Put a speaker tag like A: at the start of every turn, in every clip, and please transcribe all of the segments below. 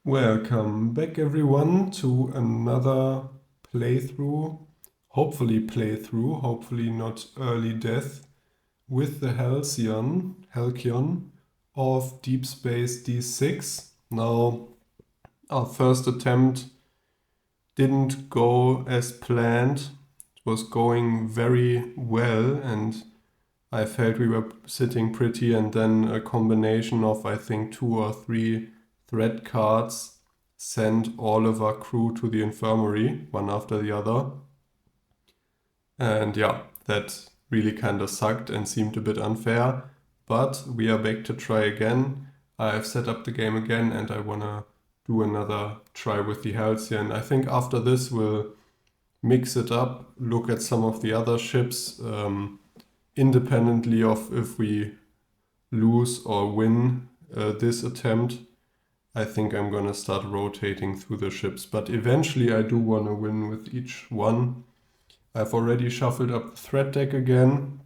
A: Welcome back everyone to another playthrough, hopefully not early death, with the Halcyon of Deep Space D-6. Now, our first attempt didn't go as planned. It was going very well and I felt we were sitting pretty, and then a combination of I think 2 or 3 threat cards sent all of our crew to the infirmary, one after the other. And yeah, that really kind of sucked and seemed a bit unfair, but we are back to try again. I've set up the game again and I wanna do another try with the Halcyon. I think after this we'll mix it up, look at some of the other ships, independently of if we lose or win this attempt. I think I'm gonna start rotating through the ships, but eventually I do want to win with each one. I've already shuffled up the threat deck again.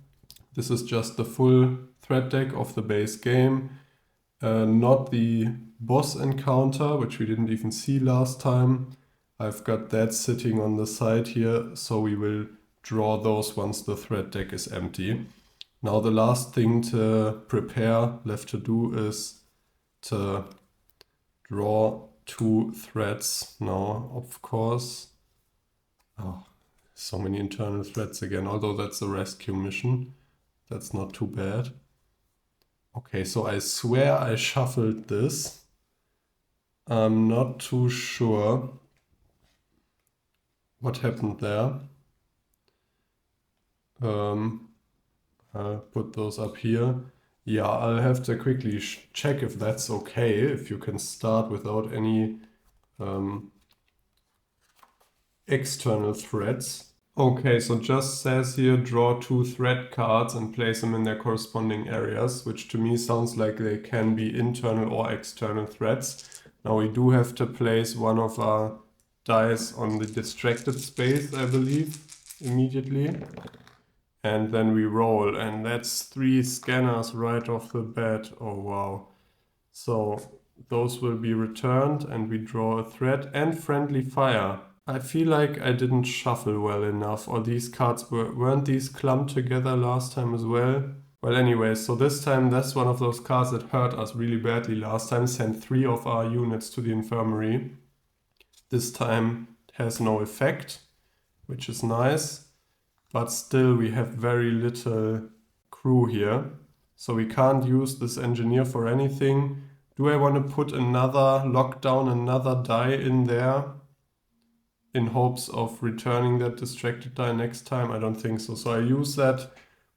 A: This is just the full threat deck of the base game, not the boss encounter, which we didn't even see last time. I've got that sitting on the side here, so we will draw those once the threat deck is empty. Now the last thing to prepare left to do is to draw 2 threats now, of course. Oh, so many internal threats again, although that's a rescue mission. That's not too bad. Okay, so I swear I shuffled this. I'm not too sure what happened there. I'll put those up here. Yeah, I'll have to quickly check if that's okay, if you can start without any external threats. Okay, so just says here, draw 2 threat cards and place them in their corresponding areas, which to me sounds like they can be internal or external threats. Now we do have to place one of our dice on the distracted space, I believe, immediately. And then we roll, and that's 3 scanners right off the bat. Oh wow. So those will be returned and we draw a threat and friendly fire. I feel like I didn't shuffle well enough, or these cards weren't these clumped together last time as well? Well, anyway, so this time that's one of those cards that hurt us really badly last time, sent 3 of our units to the infirmary. This time it has no effect, which is nice. But still we have very little crew here, so we can't use this engineer for anything. Do I want to put lock down another die in there in hopes of returning that distracted die next time? I don't think so. So I use that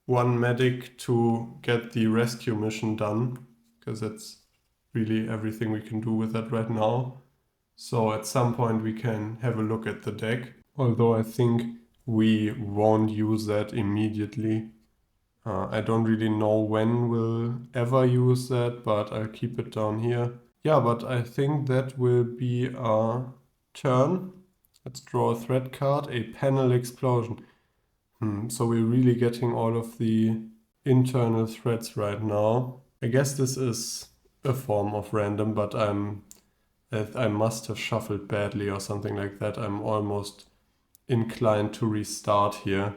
A: 1 medic to get the rescue mission done, because that's really everything we can do with that right now. So at some point we can have a look at the deck, although I think we won't use that immediately. I don't really know when we'll ever use that, but I'll keep it down here. Yeah, but I think that will be our turn. Let's draw a threat card, a panel explosion. So we're really getting all of the internal threats right now. I guess this is a form of random, but I must have shuffled badly or something like that. I'm almost inclined to restart here,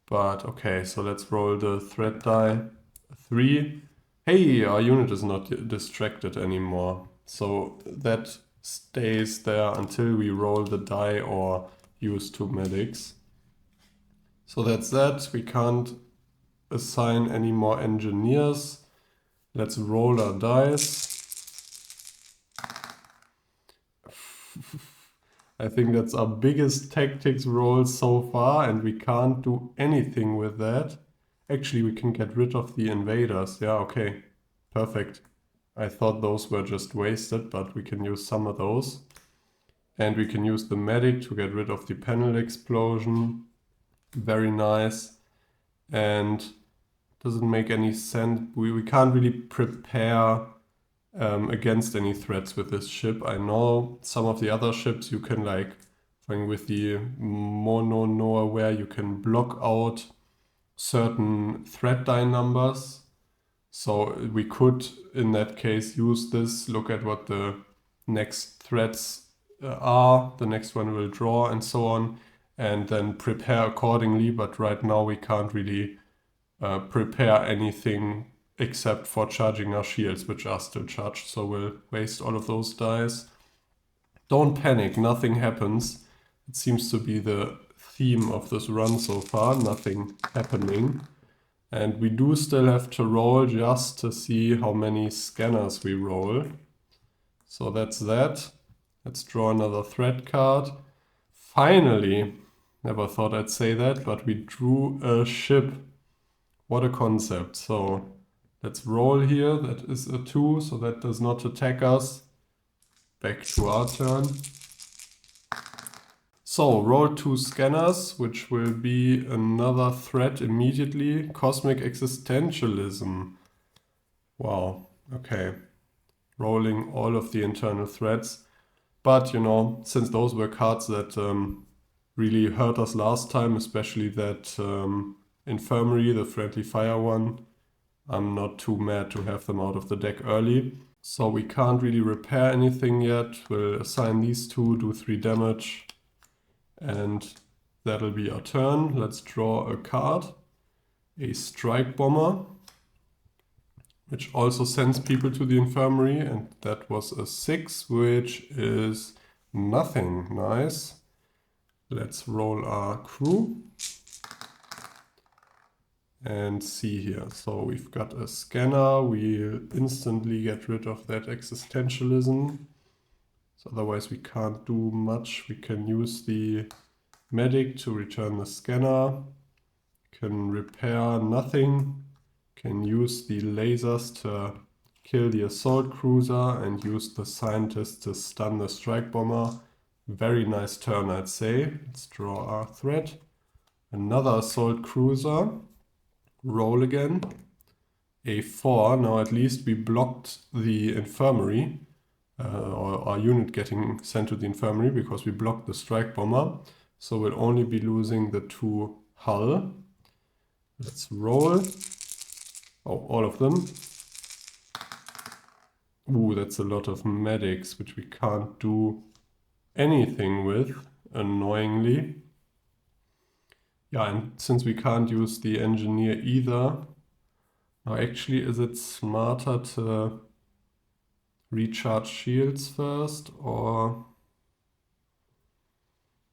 A: but okay, so let's roll the threat die. 3. Hey, our unit is not distracted anymore, so that stays there until we roll the die or use 2 medics. So that's that. We can't assign any more engineers. Let's roll our dice. I think that's our biggest tactics roll so far, and we can't do anything with that. Actually, we can get rid of the invaders. Yeah, okay. Perfect. I thought those were just wasted, but we can use some of those. And we can use the medic to get rid of the panel explosion. Very nice. And doesn't make any sense. We can't really prepare against any threats with this ship. I know some of the other ships you can, like with the mono nowhere, you can block out certain threat die numbers. So we could in that case use this, look at what the next threats are, the next one will draw, and so on, and then prepare accordingly. But right now we can't really prepare anything except for charging our shields, which are still charged, so we'll waste all of those dice. Don't panic, nothing happens. It seems to be the theme of this run so far, nothing happening. And we do still have to roll just to see how many scanners we roll. So that's that. Let's draw another threat card. Finally, never thought I'd say that, but we drew a ship. What a concept. So let's roll here. That is a 2, so that does not attack us. Back to our turn. So roll 2 scanners, which will be another threat immediately. Cosmic Existentialism. Wow, okay. Rolling all of the internal threats. But, you know, since those were cards that really hurt us last time, especially that Infirmary, the friendly fire one, I'm not too mad to have them out of the deck early. So we can't really repair anything yet. We'll assign these 2, do 3 damage, and that'll be our turn. Let's draw a card, a Strike Bomber, which also sends people to the Infirmary, and that was a 6, which is nothing. Nice. Let's roll our crew and see here. So we've got a scanner. We'll instantly get rid of that existentialism. So otherwise we can't do much. We can use the medic to return the scanner. Can repair nothing. Can use the lasers to kill the assault cruiser and use the scientist to stun the strike bomber. Very nice turn, I'd say. Let's draw our threat. Another assault cruiser. Roll again. A 4. Now at least we blocked the infirmary, or our unit getting sent to the infirmary, because we blocked the strike bomber. So we'll only be losing the 2 hull. Let's roll. Oh, all of them. Ooh, that's a lot of medics, which we can't do anything with, annoyingly. Yeah, and since we can't use the engineer either, now actually is it smarter to recharge shields first, or...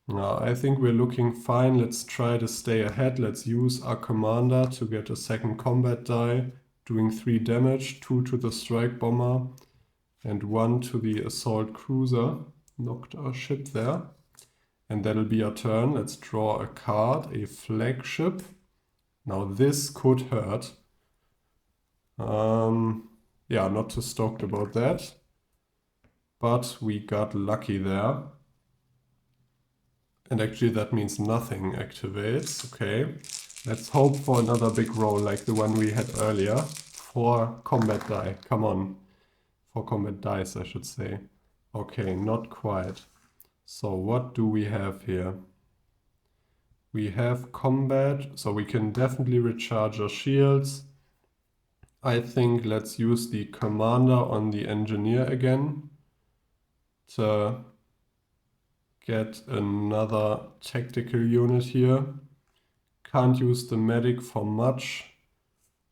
A: No, I think we're looking fine. Let's try to stay ahead. Let's use our commander to get a second combat die, doing 3 damage, 2 to the strike bomber and 1 to the assault cruiser. Knocked our ship there. And that'll be our turn. Let's draw a card, a flagship. Now this could hurt. Yeah, not too stoked about that. But we got lucky there. And actually that means nothing activates. Okay. Let's hope for another big roll like the one we had earlier. 4 combat die. Come on. 4 combat dice, I should say. Okay, not quite. So what do we have here? We have combat, so we can definitely recharge our shields. I think let's use the commander on the engineer again to get another tactical unit here. Can't use the medic for much.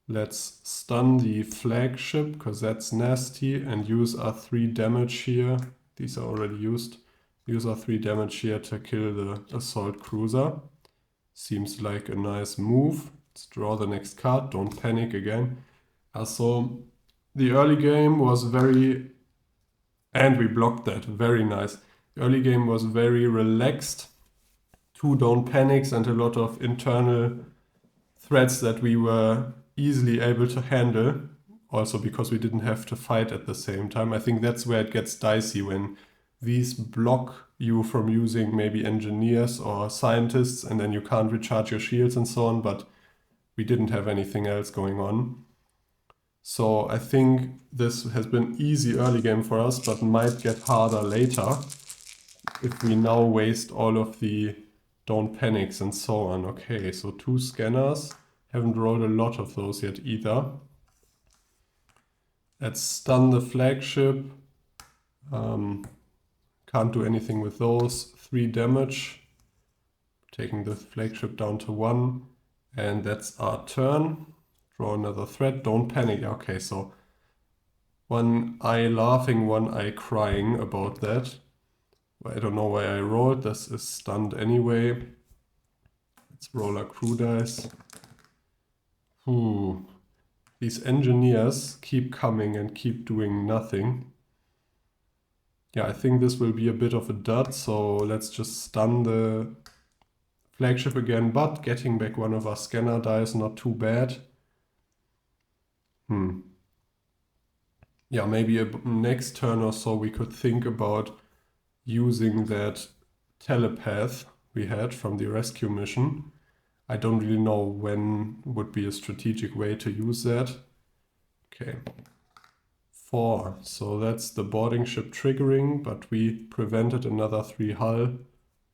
A: Let's stun the flagship, because that's nasty, and use our 3 damage here. These are already used. Use our 3 damage here to kill the assault cruiser. Seems like a nice move. Let's draw the next card. Don't panic again. So the early game was very... And we blocked that. Very nice. The early game was very relaxed. 2 don't panics and a lot of internal threats that we were easily able to handle. Also because we didn't have to fight at the same time. I think that's where it gets dicey, when these block you from using maybe engineers or scientists, and then you can't recharge your shields and so on, but we didn't have anything else going on. So I think this has been easy early game for us, but might get harder later if we now waste all of the don't panics and so on. Okay, so 2 scanners. Haven't rolled a lot of those yet either. Let's stun the flagship. Can't do anything with those. 3 damage. Taking the flagship down to 1. And that's our turn. Draw another threat. Don't panic. Okay, so one eye laughing, one eye crying about that. I don't know why I rolled. This is stunned anyway. Let's roll our crew dice. Ooh. These engineers keep coming and keep doing nothing. Yeah, I think this will be a bit of a dud, so let's just stun the flagship again, but getting back one of our scanner dice, not too bad. Yeah, maybe next turn or so we could think about using that telepath we had from the rescue mission. I don't really know when would be a strategic way to use that. Okay. 4. So that's the boarding ship triggering, but we prevented another 3 hull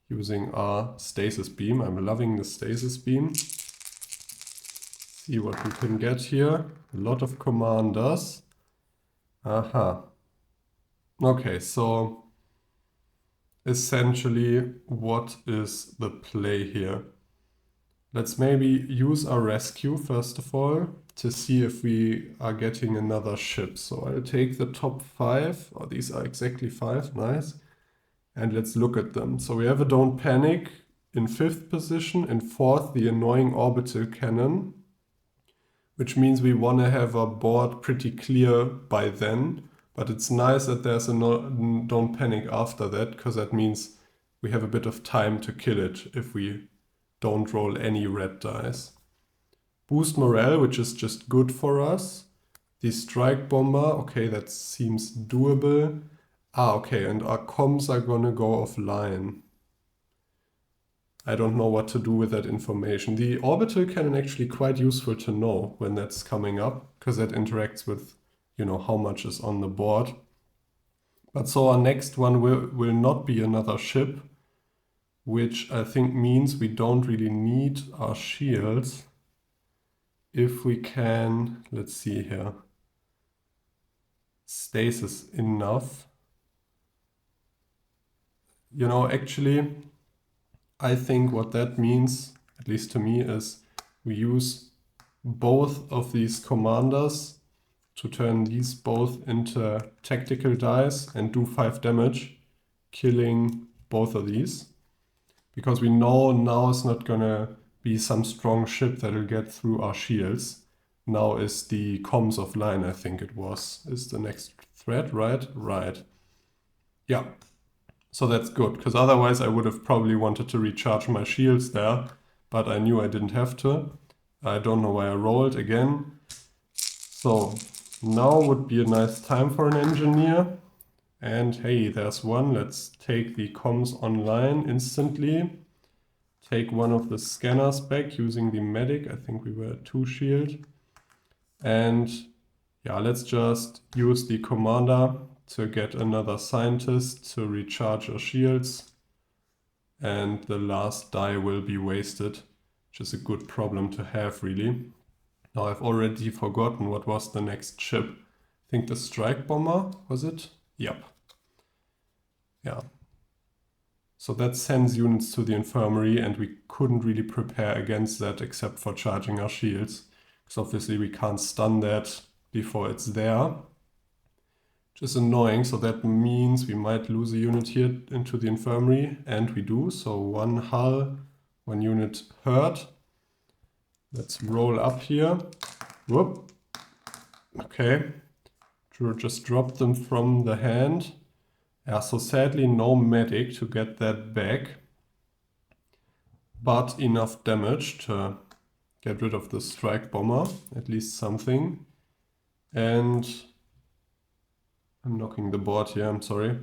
A: using our stasis beam. I'm loving the stasis beam. See what we can get here. A lot of commanders. Aha. Okay, so essentially what is the play here? Let's maybe use our rescue first of all to see if we are getting another ship. So I'll take the top 5. Oh, these are exactly 5. Nice. And let's look at them. So we have a Don't Panic in 5th position. In 4th, the annoying orbital cannon, which means we want to have our board pretty clear by then. But it's nice that there's a Don't Panic after that, because that means we have a bit of time to kill it if we don't roll any red dice. Boost morale, which is just good for us. The strike bomber, okay, that seems doable. Ah, okay, and our comms are gonna go offline. I don't know what to do with that information. The orbital cannon actually quite useful to know when that's coming up, because that interacts with, you know, how much is on the board. But so our next one will not be another ship, which I think means we don't really need our shields. If we can, let's see here, stasis enough. You know, actually, I think what that means, at least to me, is we use both of these commanders to turn these both into tactical dice and do 5 damage, killing both of these. Because we know now it's not gonna be some strong ship that'll get through our shields. Now is the comms offline, I think it was, is the next threat, right? Right. Yeah. So that's good, because otherwise I would have probably wanted to recharge my shields there, but I knew I didn't have to. I don't know why I rolled again. So now would be a nice time for an engineer. And hey, there's one. Let's take the comms online instantly. Take one of the scanners back using the medic. I think we were at 2 shield. And yeah, let's just use the commander to get another scientist to recharge our shields. And the last die will be wasted, which is a good problem to have, really. Now I've already forgotten what was the next ship. I think the strike bomber, was it? Yep. Yeah. So that sends units to the infirmary, and we couldn't really prepare against that except for charging our shields. Because obviously we can't stun that before it's there. Which is annoying, so that means we might lose a unit here into the infirmary, and we do. So 1 hull, 1 unit hurt. Let's roll up here. Whoop. Okay. Just drop them from the hand. Yeah, so sadly no medic to get that back. But enough damage to get rid of the strike bomber, at least something. And I'm knocking the board here, I'm sorry.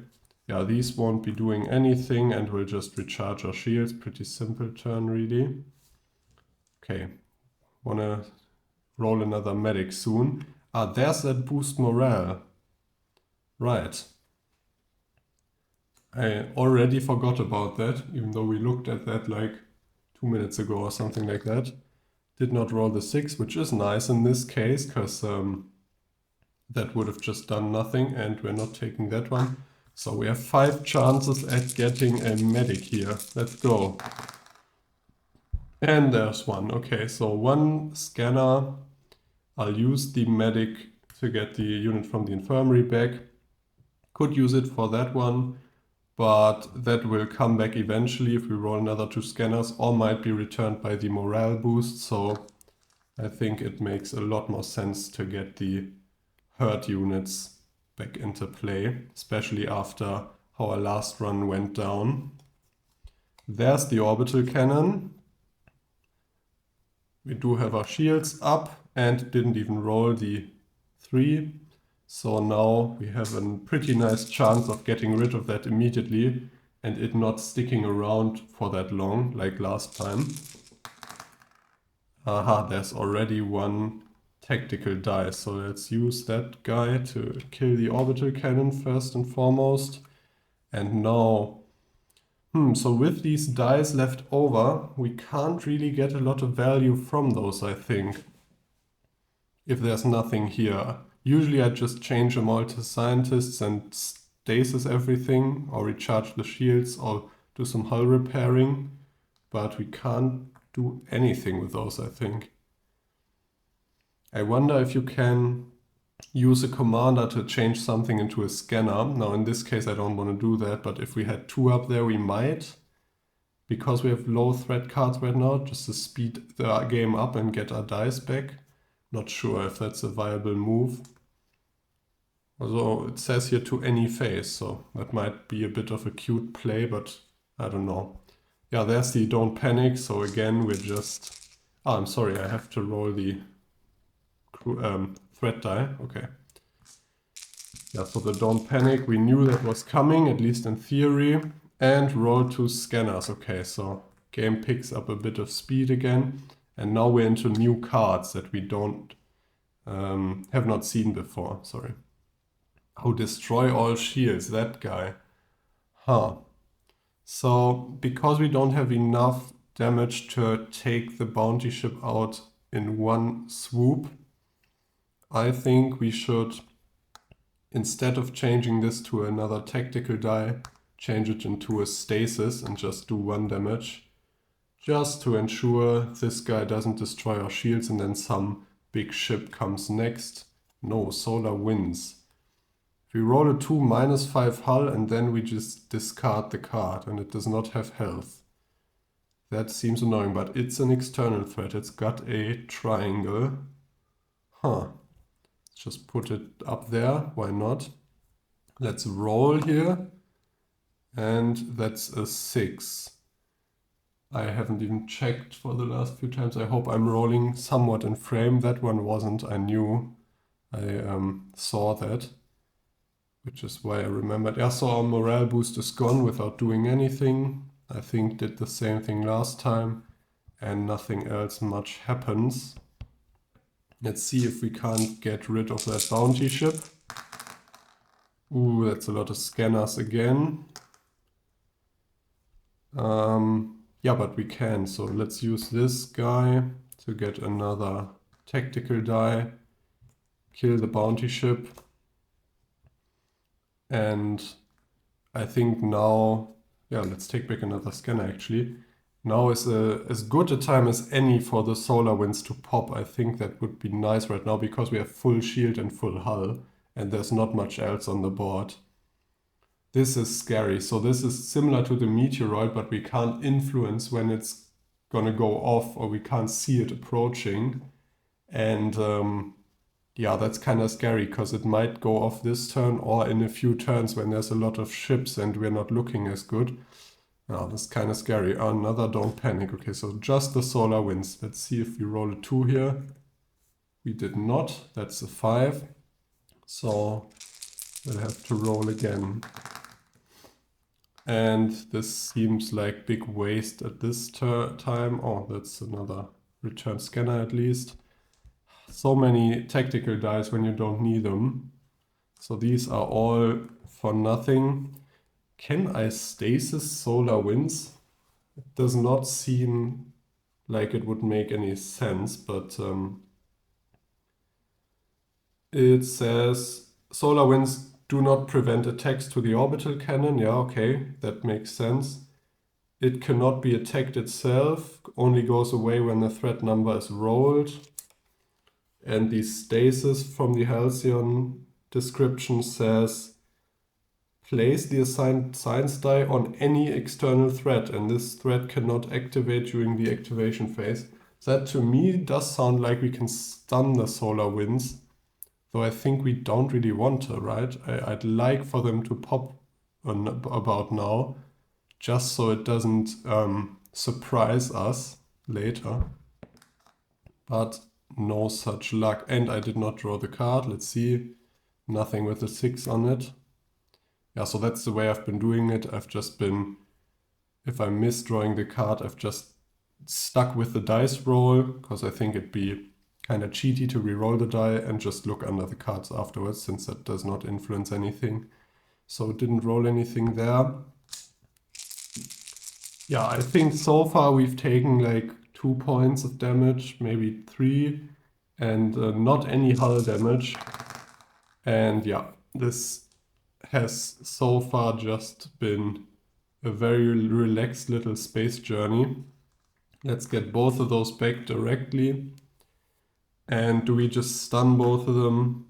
A: Yeah, these won't be doing anything and we'll just recharge our shields. Pretty simple turn, really. Okay, wanna roll another medic soon. Ah, there's that boost morale. Right. I already forgot about that, even though we looked at that like 2 minutes ago or something like that. Did not roll the 6, which is nice in this case, because that would have just done nothing, and we're not taking that one. So we have 5 chances at getting a medic here. Let's go. And there's one. Okay, so 1 scanner. I'll use the medic to get the unit from the infirmary back. Could use it for that one, but that will come back eventually if we roll another 2 scanners, or might be returned by the morale boost. So I think it makes a lot more sense to get the hurt units back into play, especially after how our last run went down. There's the orbital cannon. We do have our shields up and didn't even roll the 3. So now we have a pretty nice chance of getting rid of that immediately and it not sticking around for that long like last time. Aha, there's already 1 tactical die, so let's use that guy to kill the orbital cannon first and foremost. And now, so with these dice left over, we can't really get a lot of value from those, I think. If there's nothing here. Usually I just change them all to scientists and stasis everything, or recharge the shields, or do some hull repairing. But we can't do anything with those, I think. I wonder if you can use a commander to change something into a scanner. Now in this case I don't want to do that, but if we had 2 up there we might. Because we have low threat cards right now, just to speed the game up and get our dice back. Not sure if that's a viable move. Although it says here to any phase, so that might be a bit of a cute play, but I don't know. Yeah, there's the don't panic, so again we're just... Oh, I'm sorry, I have to roll the threat die, okay. Yeah, so the don't panic, we knew that was coming, at least in theory. And roll 2 scanners, okay, so game picks up a bit of speed again. And now we're into new cards that we don't have not seen before, sorry. Oh, destroy all shields, that guy. Huh. So, because we don't have enough damage to take the bounty ship out in 1 swoop, I think we should, instead of changing this to another tactical die, change it into a stasis and just do 1 damage. Just to ensure this guy doesn't destroy our shields and then some big ship comes next. No, solar winds. If we roll a 2 -5 hull and then we just discard the card and it does not have health. That seems annoying, but it's an external threat. It's got a triangle. Huh. Let's just put it up there. Why not? Let's roll here. And that's a 6. I haven't even checked for the last few times. I hope I'm rolling somewhat in frame. That one wasn't. I knew. I saw that. Which is why I remembered. Yeah, so our morale boost is gone without doing anything. I think did the same thing last time. And nothing else much happens. Let's see if we can't get rid of that bounty ship. Ooh, that's a lot of scanners again. Yeah, but we can. So let's use this guy to get another tactical die. Kill the bounty ship. And I think now, yeah, let's take back another scanner actually. Now is as good a time as any for the solar winds to pop. I think that would be nice right now because we have full shield and full hull and there's not much else on the board. This is scary. So this is similar to the meteoroid, but we can't influence when it's gonna go off or we can't see it approaching. And yeah, that's kind of scary because it might go off this turn or in a few turns when there's a lot of ships and we're not looking as good. Now, that's kind of scary. Another don't panic. Okay, so just the solar winds. Let's see if we roll a 2 here. We did not. That's a 5. So we'll have to roll again. And this seems like big waste at this time. Oh, that's another return scanner at least. So many tactical dice when you don't need them. So these are all for nothing. Can I stasis solar winds? It does not seem like it would make any sense, but it says solar winds Do not prevent attacks to the orbital cannon. Yeah, okay, that makes sense. It cannot be attacked itself, only goes away when the threat number is rolled. And the stasis from the Halcyon description says, place the assigned science die on any external threat, and this threat cannot activate during the activation phase. That to me does sound like we can stun the solar winds, though I think we don't really want to, right? I'd like for them to pop on about now, just so it doesn't surprise us later. But no such luck. And I did not draw the card. Let's see. Nothing with a 6 on it. Yeah, so that's the way I've been doing it. I've just been, if I miss drawing the card, I've just stuck with the dice roll, because I think it'd be kind of cheaty to re-roll the die and just look under the cards afterwards, since that does not influence anything. So didn't roll anything there. Yeah, I think so far we've taken like 2 points of damage, maybe 3, and not any hull damage. And yeah, this has so far just been a very relaxed little space journey. Let's get both of those back directly. And do we just stun both of them?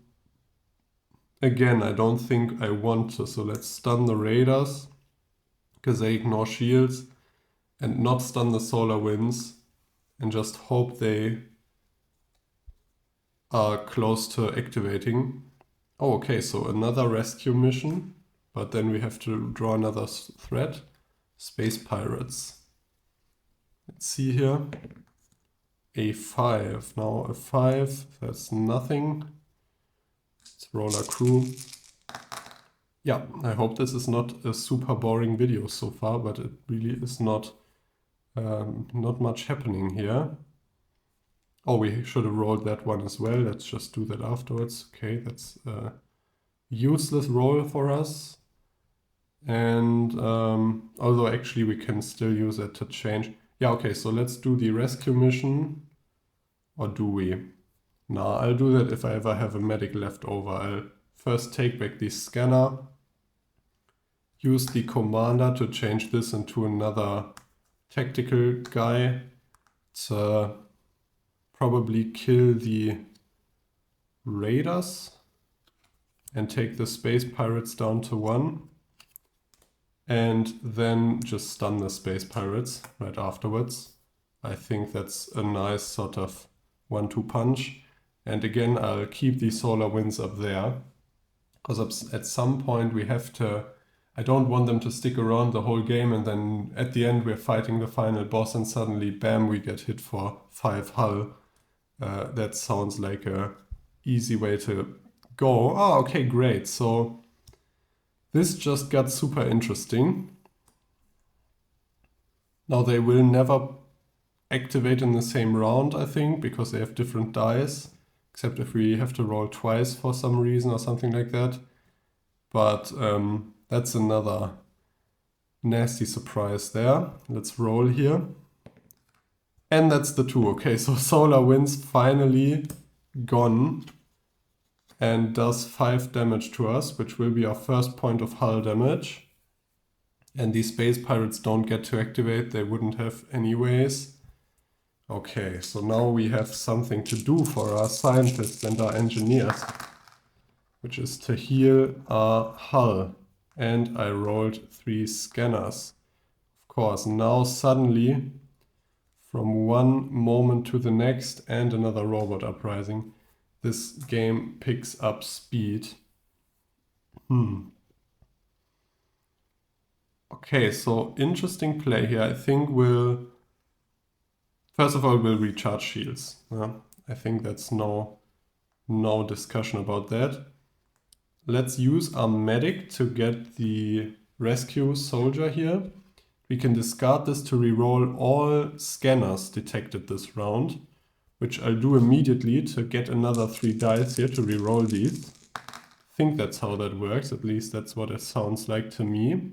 A: Again, I don't think I want to, so let's stun the raiders, because they ignore shields, and not stun the solar winds, and just hope they are close to activating. Oh, okay, so another rescue mission, but then we have to draw another threat. Space pirates. Let's see here. A 5. Now a 5, that's nothing. Let's roll our crew. Yeah, I hope this is not a super boring video so far, but it really is not much happening here. Oh, we should have rolled that one as well. Let's just do that afterwards. Okay, that's a useless roll for us. And although actually we can still use it to change. Yeah, okay, so let's do the rescue mission. Or do we? Nah, I'll do that if I ever have a medic left over. I'll first take back the scanner. Use the commander to change this into another tactical guy to probably kill the raiders and take the space pirates down to 1. And then just stun the space pirates right afterwards. I think that's a nice sort of 1-2 punch. And again, I'll keep the solar winds up there, because at some point we have to, I don't want them to stick around the whole game and then at the end we're fighting the final boss and suddenly, bam, we get hit for 5 hull. That sounds like a easy way to go. Oh, okay, great. So this just got super interesting. Now they will never activate in the same round, I think, because they have different dice, except if we have to roll twice for some reason or something like that. But that's another nasty surprise there. Let's roll here. And that's the 2. Okay, so solar winds finally gone and does 5 damage to us, which will be our first point of hull damage. And these space pirates don't get to activate, they wouldn't have anyways. Okay, so now we have something to do for our scientists and our engineers, which is to heal our hull. And I rolled 3 scanners. Of course, now suddenly, from one moment to the next and another robot uprising, this game picks up speed. Okay, so interesting play here. I think we'll, first of all, we'll recharge shields. I think that's no discussion about that. Let's use our medic to get the rescue soldier here. We can discard this to reroll all scanners detected this round, which I'll do immediately to get another 3 dice here to reroll these. I think that's how that works, at least that's what it sounds like to me.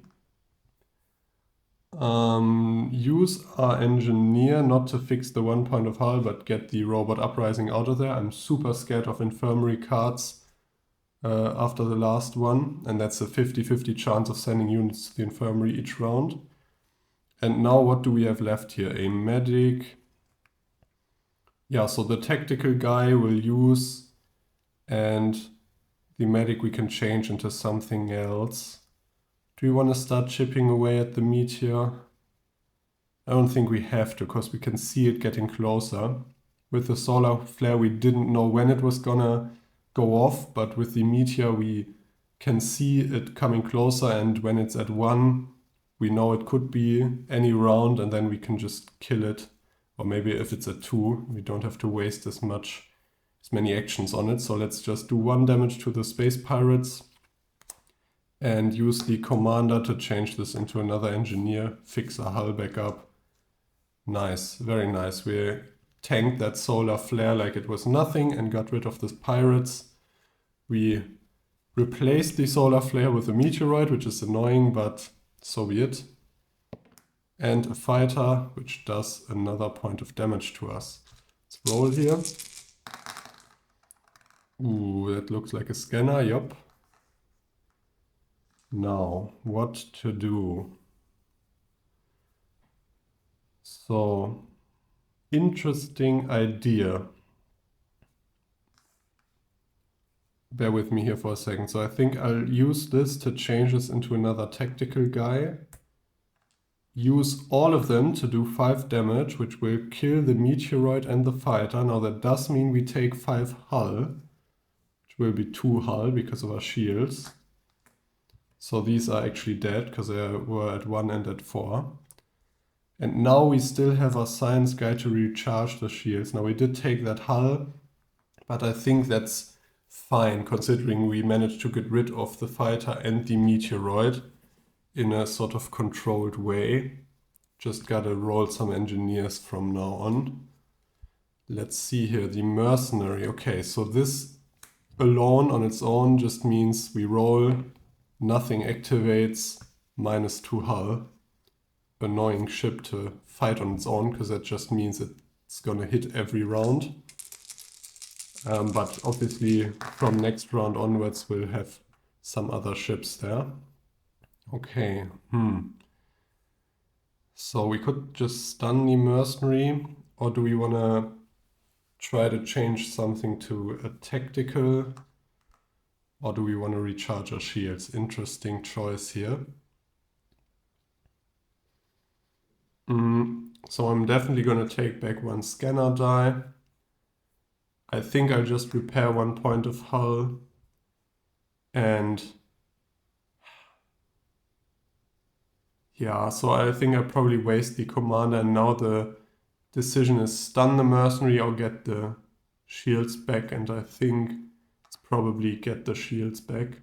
A: Use our engineer not to fix the 1 point of hull, but get the robot uprising out of there. I'm super scared of infirmary cards. after the last one, and that's a 50-50 chance of sending units to the infirmary each round. And now what do we have left here? A medic. Yeah, so the tactical guy will use, and the medic we can change into something else. Do we want to start chipping away at the meteor? I don't think we have to, because we can see it getting closer. With the solar flare, we didn't know when it was gonna go off, but with the meteor, we can see it coming closer, and when it's at 1, we know it could be any round, and then we can just kill it. Or maybe if it's at 2, we don't have to waste as many actions on it. So let's just do 1 damage to the space pirates and use the commander to change this into another engineer, fix our hull back up. Nice, very nice. We tanked that solar flare like it was nothing and got rid of the pirates. We replaced the solar flare with a meteoroid, which is annoying, but so be it. And a fighter, which does another point of damage to us. Let's roll here. Ooh, that looks like a scanner, yup. Now, what to do? So, interesting idea. Bear with me here for a second. So I think I'll use this to change this into another tactical guy. Use all of them to do 5 damage, which will kill the meteoroid and the fighter. Now that does mean we take 5 hull, which will be 2 hull because of our shields. So these are actually dead because they were at 1 and at 4. And now we still have our science guy to recharge the shields. Now we did take that hull, but I think that's fine considering we managed to get rid of the fighter and the meteoroid in a sort of controlled way. Just gotta roll some engineers from now on. Let's see here, the mercenary. Okay, so this alone on its own just means we roll, nothing activates, -2 hull. Annoying ship to fight on its own, because that just means it's gonna hit every round. But obviously from next round onwards we'll have some other ships there. Okay, So we could just stun the mercenary, or do we want to try to change something to a tactical, or do we want to recharge our shields? Interesting choice here. So I'm definitely going to take back 1 scanner die. I think I'll just repair 1 point of hull, and yeah, so I think I'll probably waste the commander, and now the decision is stun the mercenary or get the shields back, and I think it's probably get the shields back.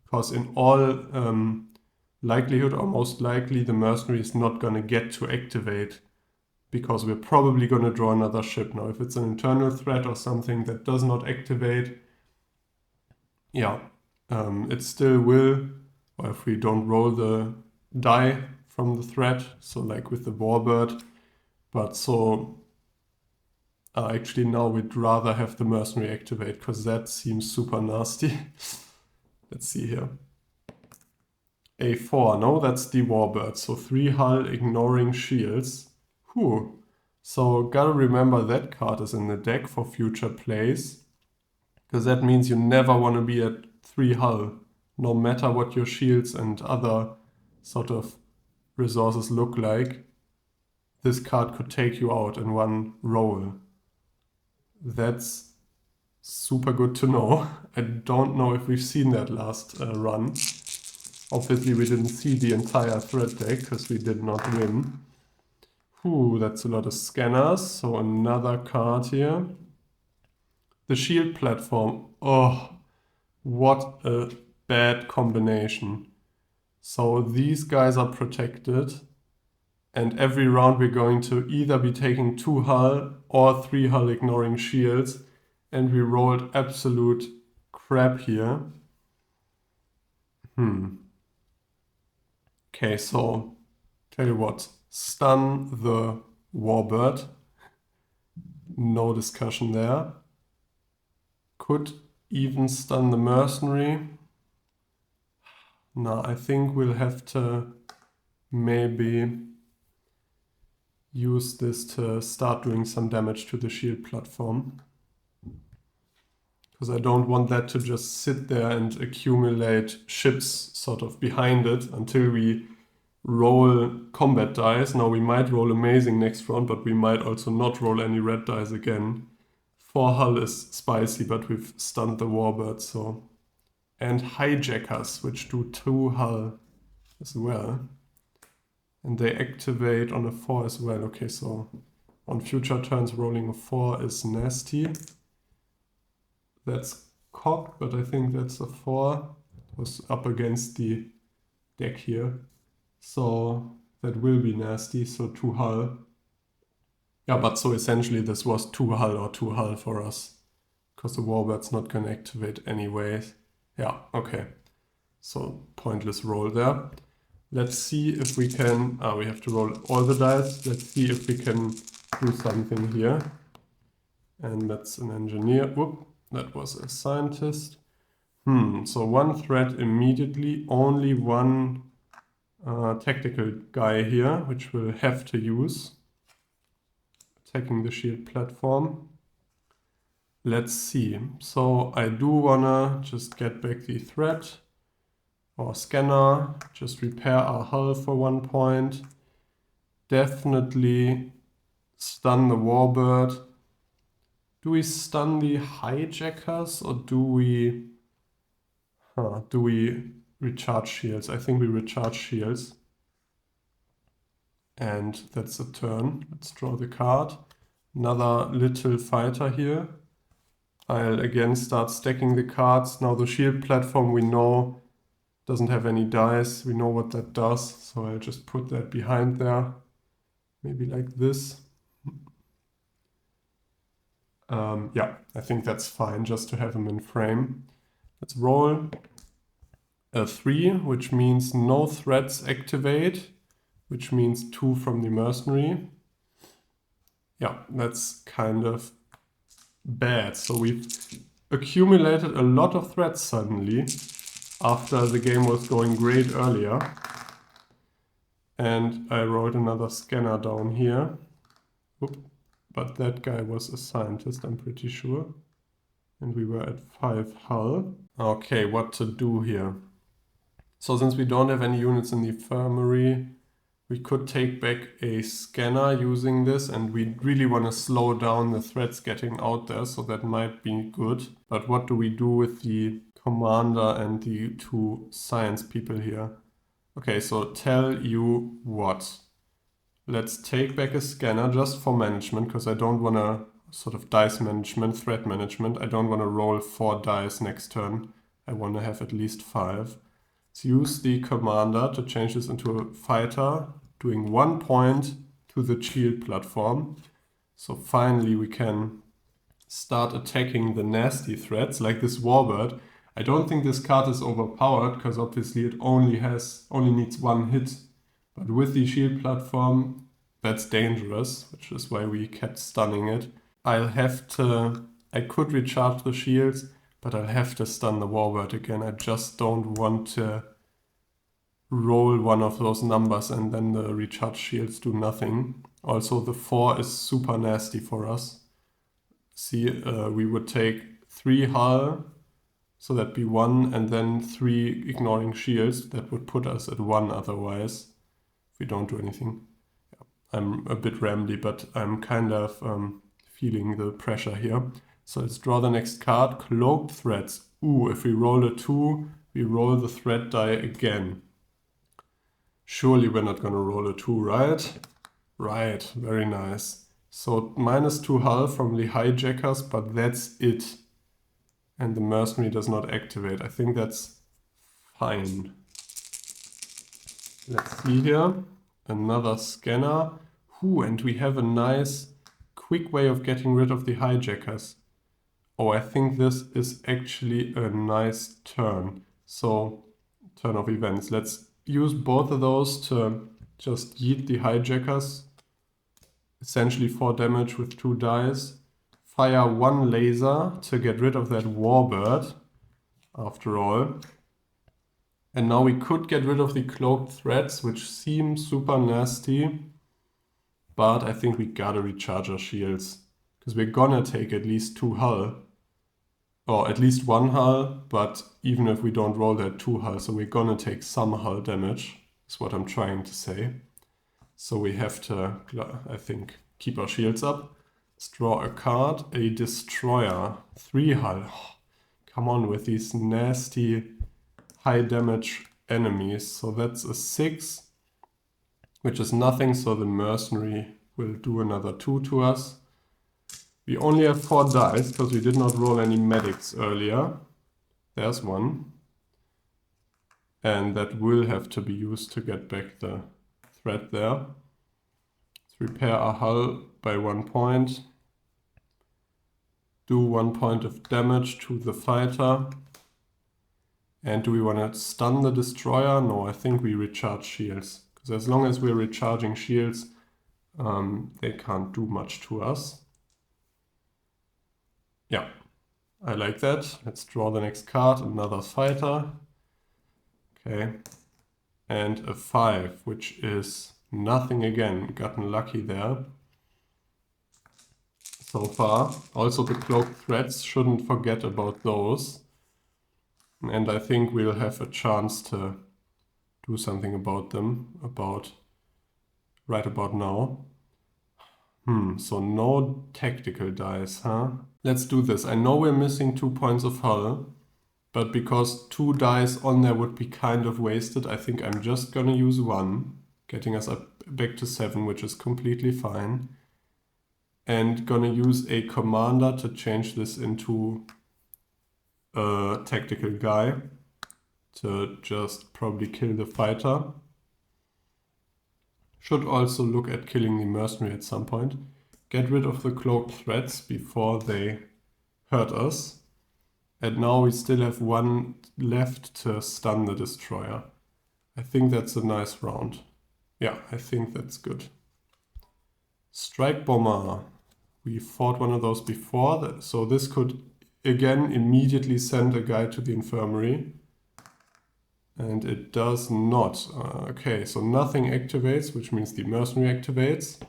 A: Because in all likelihood, or most likely, the mercenary is not going to get to activate, because we're probably going to draw another ship. Now, if it's an internal threat or something that does not activate, yeah, it still will, or if we don't roll the die from the threat, so like with the warbird. But so actually now we'd rather have the mercenary activate, because that seems super nasty. Let's see here. A4, no, that's the warbird. So 3 hull ignoring shields. Whew. So gotta remember that card is in the deck for future plays, because that means you never want to be at 3 hull, no matter what your shields and other sort of resources look like. This card could take you out in 1 roll. That's super good to know. I don't know if we've seen that last run. Obviously we didn't see the entire threat deck because we did not win. Ooh, that's a lot of scanners. So another card here. The shield platform. Oh, what a bad combination. So these guys are protected, and every round we're going to either be taking 2 hull or 3 hull ignoring shields, and we rolled absolute crap here. Okay, so tell you what, stun the warbird. No discussion there. Could even stun the mercenary. No, I think we'll have to maybe use this to start doing some damage to the shield platform. Because I don't want that to just sit there and accumulate ships sort of behind it until we roll combat dice. Now we might roll amazing next round, but we might also not roll any red dice again. 4 hull is spicy, but we've stunned the warbird, so... And hijackers, which do 2 hull as well. And they activate on a 4 as well. Okay, so on future turns rolling a 4 is nasty. That's cocked, but I think that's a 4. It was up against the deck here. So that will be nasty, so 2 hull. Yeah, but so essentially this was 2 hull or 2 hull for us. Because the warbird's not going to activate anyways. Yeah, okay. So pointless roll there. Let's see if we can... we have to roll all the dice. Let's see if we can do something here. And that's an engineer. Whoop, that was a scientist. So 1 threat immediately. Only 1 tactical guy here, which we'll have to use. Attacking the shield platform. Let's see. So I do wanna just get back the threat or scanner, just repair our hull for 1 point. Definitely stun the warbird. Do we stun the hijackers or do we recharge shields? I think we recharge shields. And that's a turn. Let's draw the card. Another little fighter here. I'll again start stacking the cards. Now the shield platform we know doesn't have any dice. We know what that does. So I'll just put that behind there. Maybe like this. Yeah, I think that's fine just to have him in frame. Let's roll a 3, which means no threats activate, which means 2 from the mercenary. Yeah, that's kind of bad. So we've accumulated a lot of threats suddenly after the game was going great earlier. And I wrote another scanner down here. Oop. But that guy was a scientist, I'm pretty sure. And we were at 5 hull. Okay, what to do here? So since we don't have any units in the infirmary, we could take back a scanner using this, and we really want to slow down the threats getting out there, so that might be good. But what do we do with the commander and the 2 science people here? Okay, so tell you what. Let's take back a scanner just for management, because I don't want to sort of dice management, threat management. I don't want to roll 4 dice next turn. I want to have at least 5. Let's use the commander to change this into a fighter, doing 1 point to the shield platform. So finally we can start attacking the nasty threats, like this warbird. I don't think this card is overpowered, because obviously it only needs 1 hit. But with the shield platform, that's dangerous, which is why we kept stunning it. I could recharge the shields, but I'll have to stun the warbird again. I just don't want to roll one of those numbers and then the recharge shields do nothing. Also, the 4 is super nasty for us. See, we would take 3 hull, so that'd be 1, and then 3 ignoring shields. That would put us at 1 otherwise, if we don't do anything. Yeah, I'm a bit rambly, but I'm kind of feeling the pressure here. So let's draw the next card, Cloaked Threats. Ooh, if we roll a 2, we roll the threat die again. Surely we're not going to roll a 2, right? Right, very nice. So -2 hull from the hijackers, but that's it. And the mercenary does not activate. I think that's fine. Let's see here. Another scanner. Ooh, and we have a nice quick way of getting rid of the hijackers. Oh, I think this is actually a nice turn. So, turn of events. Let's use both of those to just yeet the hijackers. Essentially 4 damage with 2 dice. fire one laser to get rid of that warbird, after all. And now we could get rid of the cloaked threats, which seem super nasty. But I think we gotta recharge our shields, because we're gonna take at least 2 hull. Or at least 1 hull, but even if we don't roll that 2 hull, so we're gonna take some hull damage, is what I'm trying to say. So we have to, I think, keep our shields up. Let's draw a card, a destroyer, 3 hull. Oh, come on with these nasty high damage enemies. So that's a 6, which is nothing, so the mercenary will do another 2 to us. We only have 4 dice, because we did not roll any medics earlier. There's one. And that will have to be used to get back the threat there. Let's repair our hull by 1 point. Do 1 point of damage to the fighter. And do we want to stun the destroyer? No, I think we recharge shields. Because as long as we're recharging shields, they can't do much to us. Yeah, I like that. Let's draw the next card, another fighter. Okay, and a 5, which is nothing again. Gotten lucky there so far. Also the cloaked threats, shouldn't forget about those. And I think we'll have a chance to do something about them right about now. So no tactical dice, huh? Let's do this. I know we're missing 2 points of hull, but because 2 dice on there would be kind of wasted, I think I'm just gonna use 1, getting us up back to 7, which is completely fine. And gonna use a commander to change this into a tactical guy to just probably kill the fighter. Should also look at killing the mercenary at some point. Get rid of the cloaked threats before they hurt us. And now we still have 1 left to stun the destroyer. I think that's a nice round. Yeah, I think that's good. Strike bomber. We fought one of those before, so this could again immediately send a guy to the infirmary. And it does not. Okay, so nothing activates, which means the mercenary activates.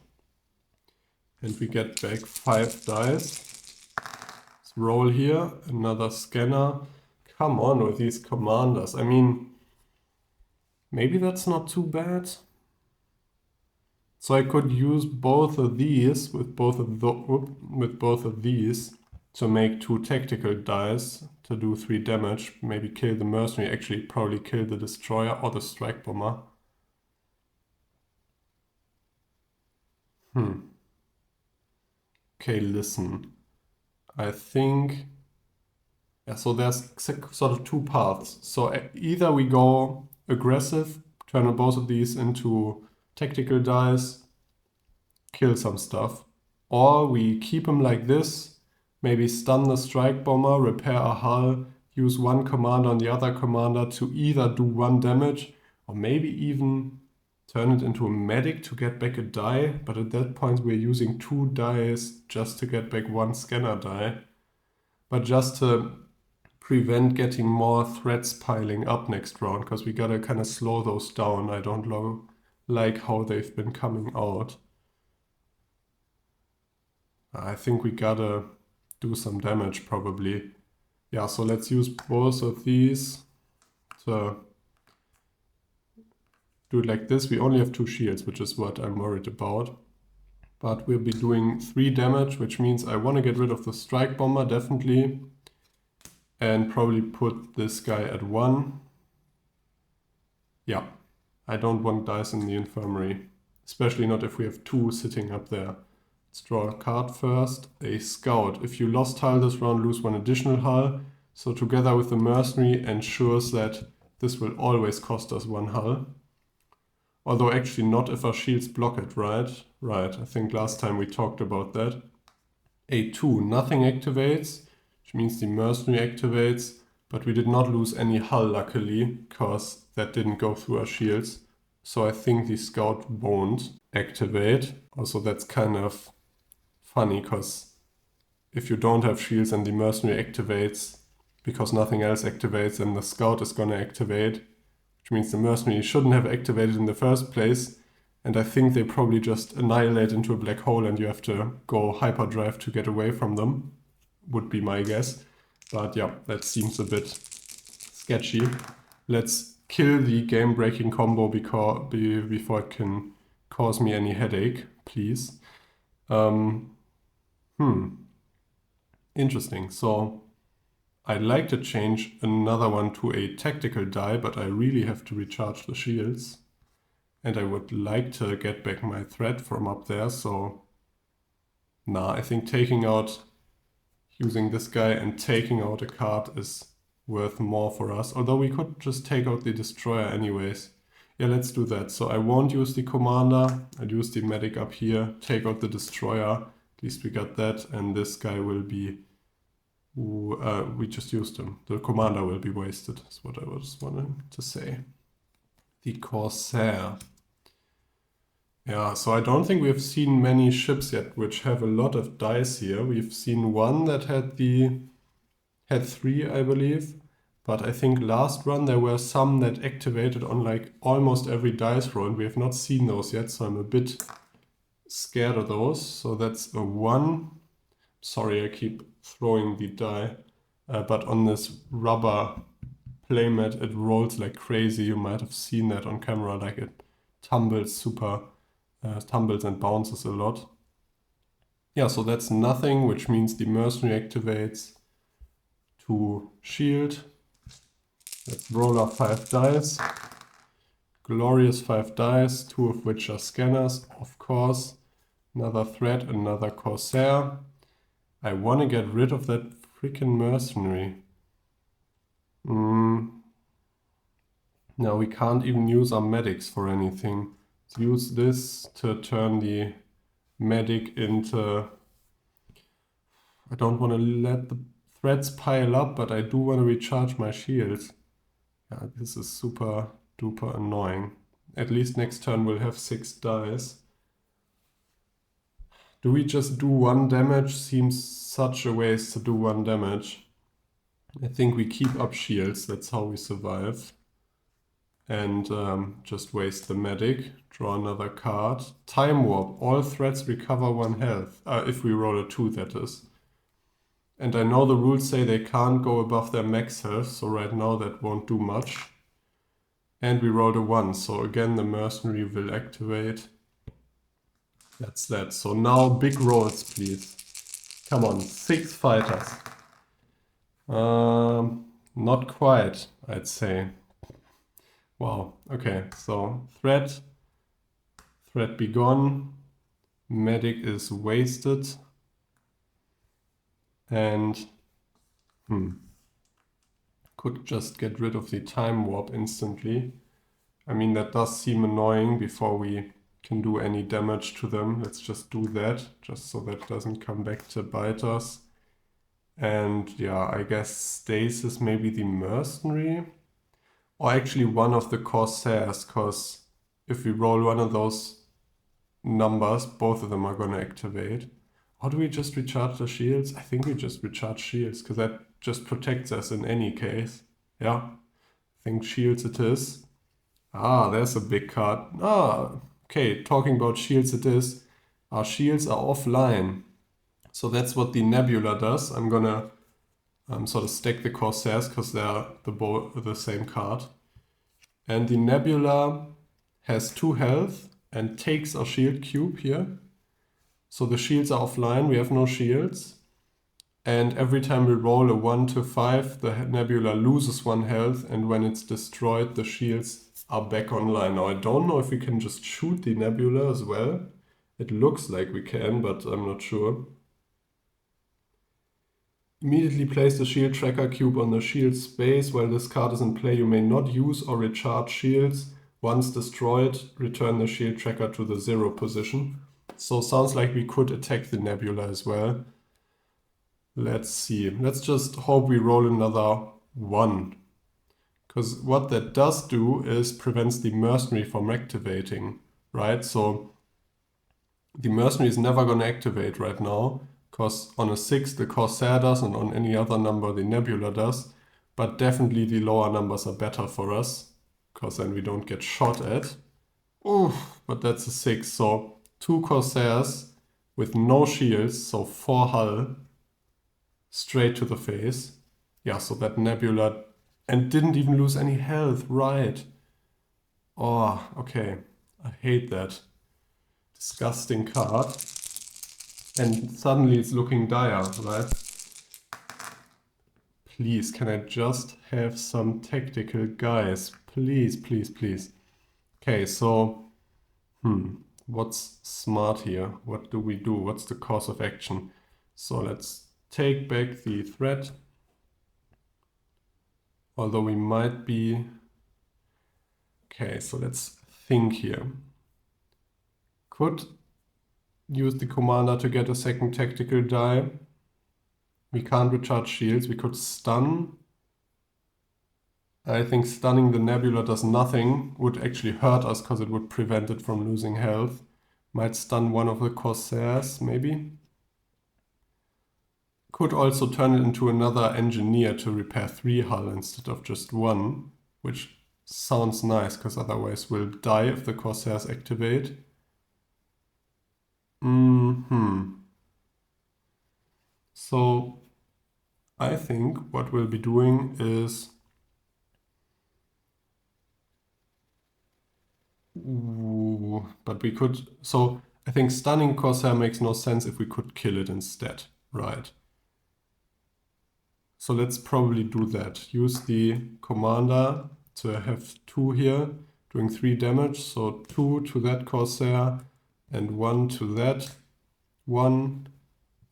A: And we get back 5 dice. Let's roll here, another scanner. Come on with these commanders. I mean, maybe that's not too bad. So I could use both of these with both of these to make 2 tactical dice to do 3 damage. Maybe kill the mercenary, actually probably kill the destroyer or the strike bomber. Okay, listen. I think... Yeah, so there's sort of 2 paths. So either we go aggressive, turn both of these into tactical dice, kill some stuff. Or we keep them like this, maybe stun the strike bomber, repair a hull, use 1 commander on the other commander to either do 1 damage, or maybe even turn it into a medic to get back a die. But at that point we're using 2 dice just to get back 1 scanner die. But just to prevent getting more threats piling up next round, because we gotta kind of slow those down. I don't like how they've been coming out. I think we gotta do some damage probably. Yeah, so let's use both of these to do it like this. We only have 2 shields, which is what I'm worried about. But we'll be doing 3 damage, which means I want to get rid of the strike bomber, definitely. And probably put this guy at 1. Yeah, I don't want dice in the infirmary. Especially not if we have 2 sitting up there. Let's draw a card first. A scout. If you lost hull this round, lose 1 additional hull. So together with the mercenary ensures that this will always cost us 1 hull. Although actually not if our shields block it, right? Right, I think last time we talked about that. A 2, nothing activates, which means the mercenary activates, but we did not lose any hull luckily, because that didn't go through our shields. So I think the scout won't activate. Also that's kind of funny, because if you don't have shields and the mercenary activates, because nothing else activates, then the scout is gonna activate, which means the mercenary shouldn't have activated in the first place. And I think they probably just annihilate into a black hole and you have to go hyperdrive to get away from them, would be my guess. But yeah, that seems a bit sketchy. Let's kill the game-breaking combo before it can cause me any headache, please. Interesting. So I'd like to change another one to a tactical die, but I really have to recharge the shields. And I would like to get back my threat from up there, so... Nah, I think using this guy and taking out a card is worth more for us. Although we could just take out the destroyer anyways. Yeah, let's do that. So I won't use the commander. I'll use the medic up here, take out the destroyer. At least we got that, and this guy will be... we just used him. The commander will be wasted, is what I was wanting to say. The Corsair. Yeah, so I don't think we've seen many ships yet which have a lot of dice here. We've seen one that had 3, I believe. But I think last run there were some that activated on like almost every dice roll, and we have not seen those yet, so I'm a bit scared of those. So that's a 1. Sorry, I keep throwing the die. But on this rubber playmat, it rolls like crazy. You might have seen that on camera, like it tumbles and bounces a lot. Yeah, so that's nothing, which means the mercenary activates to shield. Let's roll our 5 dice. Glorious 5 dice, 2 of which are scanners, of course. Another threat, another Corsair. I want to get rid of that freaking mercenary. Now we can't even use our medics for anything. Let's use this to turn the medic into... I don't want to let the threats pile up, but I do want to recharge my shields. Yeah, this is super duper annoying. At least next turn we'll have 6 dice. Do we just do 1 damage? Seems such a waste to do 1 damage. I think we keep up shields, that's how we survive. And just waste the medic, draw another card. Time Warp, all threats recover 1 health. If we roll a 2, that is. And I know the rules say they can't go above their max health, so right now that won't do much. And we rolled a 1, so again the mercenary will activate. That's that. So now big rolls, please. Come on, 6 fighters. Not quite, I'd say. Wow, okay, so threat be gone, medic is wasted, and could just get rid of the time warp instantly. I mean, that does seem annoying before we can do any damage to them. Let's just do that, just so that doesn't come back to bite us. And yeah, I guess stasis maybe the mercenary. Or actually one of the Corsairs, because if we roll one of those numbers, both of them are going to activate. Or do we just recharge the shields? I think we just recharge shields, because that just protects us in any case. Yeah, I think shields it is. Ah, there's a big card. Ah, okay, talking about shields it is. Our shields are offline. So that's what the Nebula does. I'm gonna sort of stack the Corsairs because they're the same card. And the Nebula has 2 health and takes our shield cube here. So the shields are offline, we have no shields. And every time we roll a 1 to 5, the Nebula loses 1 health, and when it's destroyed, the shields are back online. Now I don't know if we can just shoot the Nebula as well. It looks like we can, but I'm not sure. Immediately place the shield tracker cube on the shield space. While this card is in play, you may not use or recharge shields. Once destroyed, return the shield tracker to the 0 position. So sounds like we could attack the Nebula as well. Let's see. Let's just hope we roll another 1. Because what that does do is prevents the mercenary from activating, right? So the mercenary is never going to activate right now, Because on a 6 the Corsair does, and on any other number the Nebula does. But definitely the lower numbers are better for us, because then we don't get shot at. Oof, but that's a 6, so 2 Corsairs with no shields, so 4 hull, straight to the face. Yeah, so that Nebula, and didn't even lose any health, right. Oh, okay, I hate that. Disgusting card. And suddenly it's looking dire, right? Please, can I just have some tactical guys? Please, please, please. Okay, so, what's smart here? What do we do? What's the course of action? So let's take back the threat. Although we might be... Okay, so let's think here. Could use the commander to get a second tactical die. We can't recharge shields. We could stun. I think stunning the Nebula does nothing. Would actually hurt us because it would prevent it from losing health. Might stun one of the Corsairs, maybe. Could also turn it into another engineer to repair 3 hull instead of just 1, which sounds nice because otherwise we'll die if the Corsairs activate. So I think what we'll be doing is... Ooh, but we could... So I think stunning Corsair makes no sense if we could kill it instead, right? So let's probably do that. Use the commander to have 2 here, doing 3 damage. So 2 to that Corsair and 1 to that 1.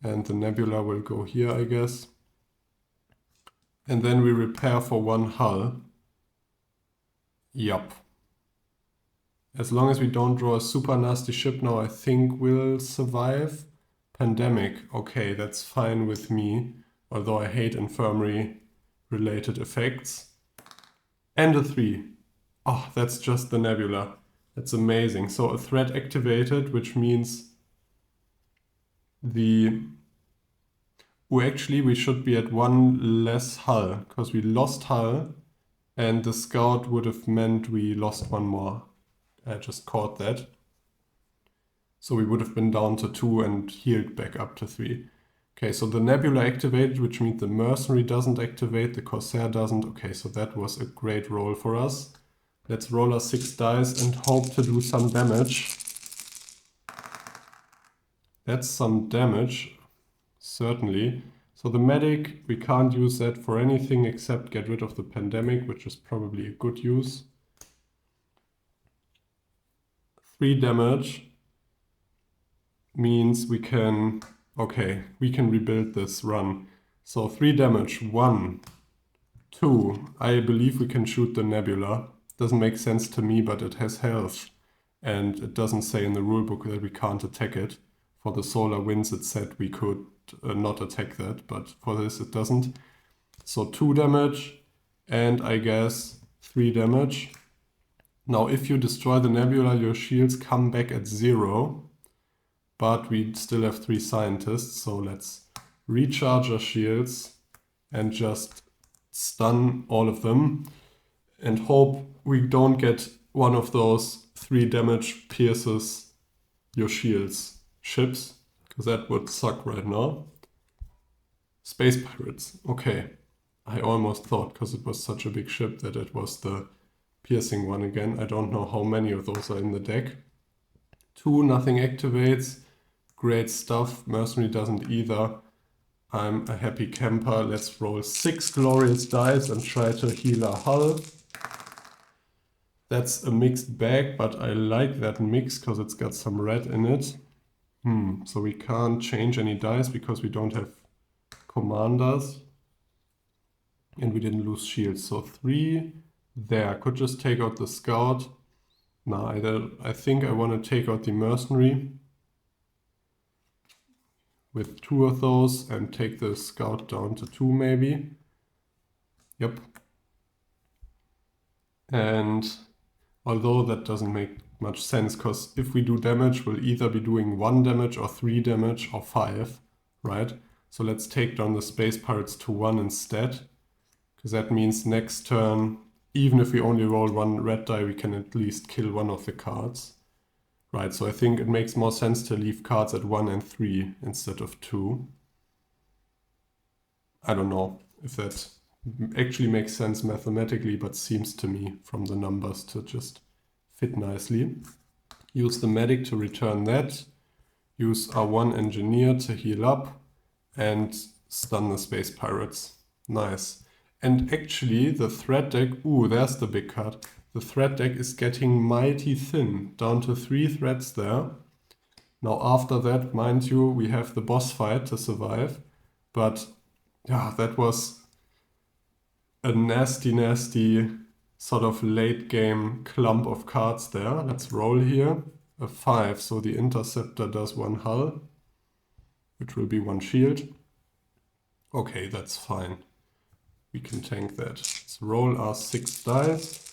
A: And the Nebula will go here, I guess. And then we repair for 1 hull. Yup. As long as we don't draw a super nasty ship now, I think we'll survive. Pandemic, okay, that's fine with me. Although I hate infirmary-related effects. And a 3. Oh, that's just the Nebula. That's amazing. So a threat activated, which means the... Oh, actually, we should be at 1 less hull, because we lost hull, and the scout would have meant we lost 1 more. I just caught that. So we would have been down to 2 and healed back up to 3. Okay, so the Nebula activated, which means the Mercenary doesn't activate, the Corsair doesn't. Okay, so that was a great roll for us. Let's roll our 6 dice and hope to do some damage. That's some damage, certainly. So the Medic, we can't use that for anything except get rid of the Pandemic, which is probably a good use. 3 damage means we can... Okay, we can rebuild this run. So 3 damage, 1, 2. I believe we can shoot the Nebula. Doesn't make sense to me, but it has health. And it doesn't say in the rulebook that we can't attack it. For the Solar Winds it said we could not attack that, but for this it doesn't. So 2 damage, and I guess 3 damage. Now if you destroy the Nebula, your shields come back at 0. But we still have 3 scientists, so let's recharge our shields and just stun all of them and hope we don't get one of those 3 damage pierces your shields ships, because that would suck right now. Space Pirates, okay. I almost thought, because it was such a big ship, that it was the piercing one again. I don't know how many of those are in the deck. 2, nothing activates. Great stuff. Mercenary doesn't either. I'm a happy camper. Let's roll 6 glorious dice and try to heal our hull. That's a mixed bag, but I like that mix because it's got some red in it. So we can't change any dice because we don't have commanders. And we didn't lose shields. So 3 there. Could just take out the scout. No, I think I want to take out the mercenary with 2 of those and take the scout down to 2 maybe. Yep. And although that doesn't make much sense, because if we do damage, we'll either be doing 1 damage or 3 damage or 5. right? So let's take down the Space Pirates to 1 instead, because that means next turn, even if we only roll 1 red die, we can at least kill one of the cards. Right, so I think it makes more sense to leave cards at 1 and 3 instead of 2. I don't know if that actually makes sense mathematically, but seems to me from the numbers to just fit nicely. Use the medic to return that. Use our 1 engineer to heal up and stun the Space Pirates. Nice. And actually the threat deck, ooh, there's the big card. The threat deck is getting mighty thin, down to 3 threats there. Now after that, mind you, we have the boss fight to survive. But yeah, that was a nasty, nasty sort of late game clump of cards there. Let's roll here. A 5, so the Interceptor does 1 hull, which will be 1 shield. Okay, that's fine. We can tank that. Let's roll our 6 dice.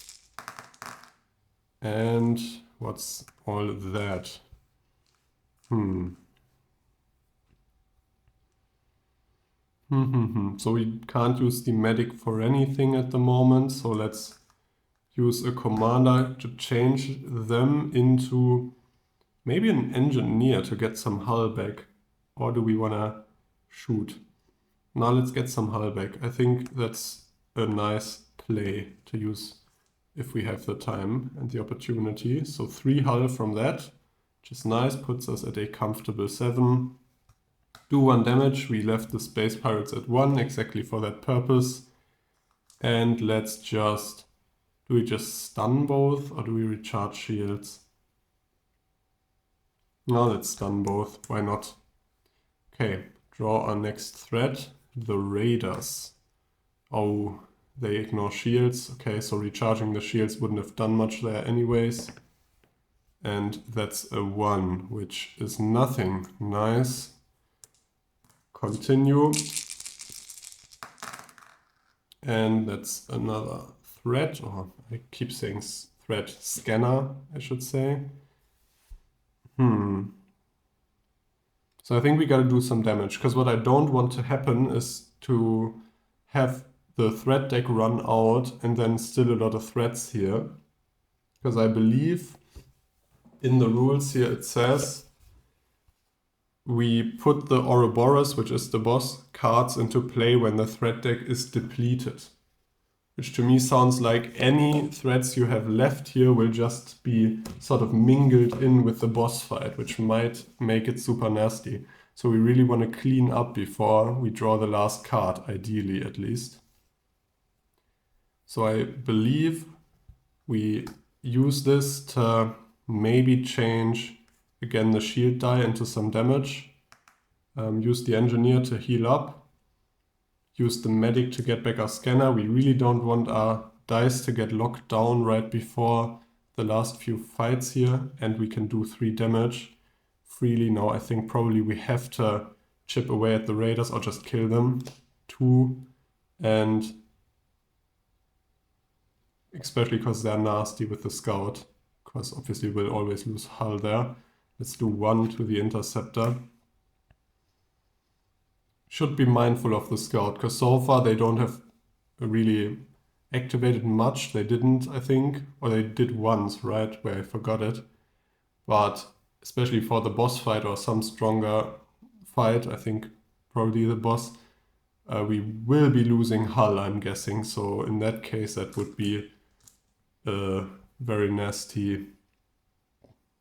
A: And what's all that? So we can't use the medic for anything at the moment, so let's use a commander to change them into maybe an engineer to get some hull back. Or do we want to shoot? Now let's get some hull back. I think that's a nice play to use if we have the time and the opportunity. So 3 hull from that, which is nice, puts us at a comfortable 7. Do 1 damage. We left the Space Pirates at 1 exactly for that purpose. And let's just... do we just stun both or do we recharge shields? No, let's stun both. Why not? Okay, draw our next threat. The Raiders. Oh, they ignore shields. Okay, so recharging the shields wouldn't have done much there anyways. And that's a 1, which is nothing. Nice. Continue. And that's another threat, or I keep saying threat, scanner, I should say. So I think we gotta do some damage, because what I don't want to happen is to have the threat deck run out and then still a lot of threats here. Because I believe in the rules here it says we put the Ouroboros, which is the boss, cards into play when the threat deck is depleted. Which to me sounds like any threats you have left here will just be sort of mingled in with the boss fight, which might make it super nasty. So we really want to clean up before we draw the last card, ideally at least. So I believe we use this to maybe change again the shield die into some damage. Use the engineer to heal up. Use the medic to get back our scanner. We really don't want our dice to get locked down right before the last few fights here. And we can do 3 damage freely. Now I think probably we have to chip away at the raiders or just kill them. 2. And especially because they're nasty with the scout. Because obviously we'll always lose hull there. Let's do 1 to the interceptor. Should be mindful of the scout, because so far they don't have really activated much. They didn't, I think, or they did once, right, where I forgot it. But especially for the boss fight or some stronger fight, I think probably the boss, we will be losing hull, I'm guessing. So in that case, that would be a very nasty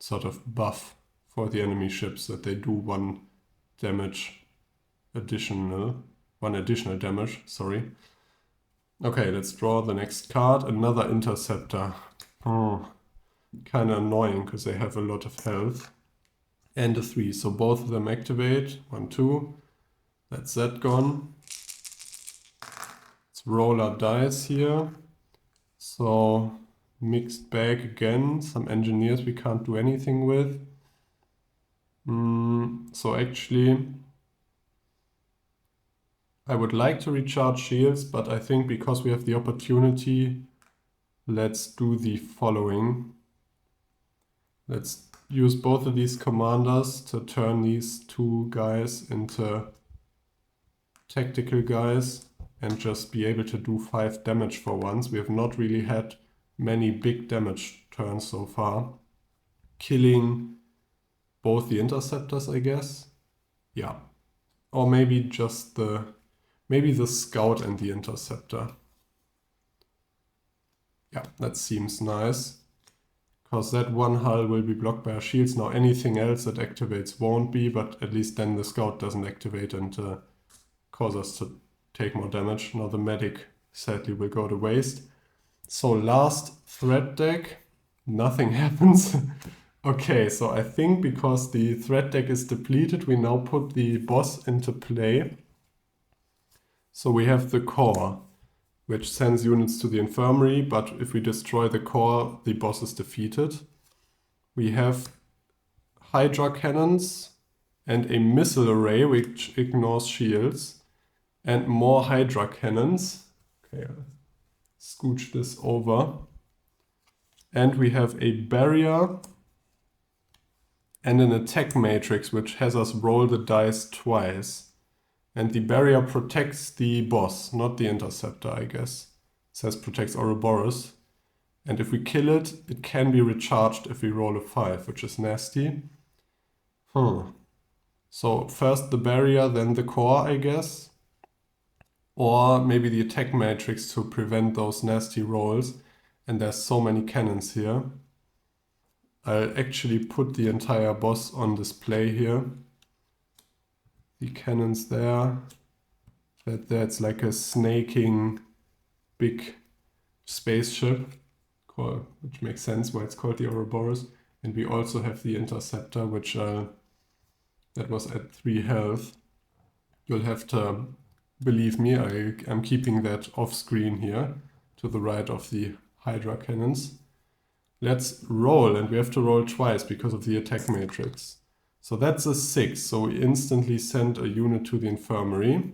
A: sort of buff for the enemy ships, that they do 1 additional damage, sorry. Okay, let's draw the next card. Another interceptor. Oh, kind of annoying because they have a lot of health. And a 3, so both of them activate. 1, 2. That's that gone. Let's roll our dice here. So mixed bag again. Some engineers we can't do anything with. So actually, I would like to recharge shields, but I think because we have the opportunity, let's do the following. Let's use both of these commanders to turn these two guys into tactical guys and just be able to do 5 damage for once. We have not really had many big damage turns so far. Killing both the interceptors, I guess. Yeah. Or maybe just maybe the scout and the interceptor. Yeah, that seems nice. Because that one hull will be blocked by our shields. Now anything else that activates won't be, but at least then the scout doesn't activate and cause us to take more damage. Now the medic sadly will go to waste. So last threat deck, nothing happens. Okay, so I think because the threat deck is depleted, we now put the boss into play. So we have the core, which sends units to the infirmary, but if we destroy the core, the boss is defeated. We have Hydra cannons and a missile array, which ignores shields, and more Hydra cannons. Okay, I'll scooch this over. And we have a barrier and an attack matrix, which has us roll the dice twice. And the barrier protects the boss, not the interceptor, I guess. It says protects Ouroboros. And if we kill it, it can be recharged if we roll a 5, which is nasty. So first the barrier, then the core, I guess. Or maybe the attack matrix to prevent those nasty rolls. And there's so many cannons here. I'll actually put the entire boss on display here. The cannons there. That's like a snaking big spaceship, which makes sense why it's called the Ouroboros. And we also have the interceptor, which that was at 3 health. You'll have to believe me, I'm keeping that off screen here to the right of the Hydra cannons. Let's roll, and we have to roll twice because of the attack matrix. So that's a 6, so we instantly send a unit to the infirmary.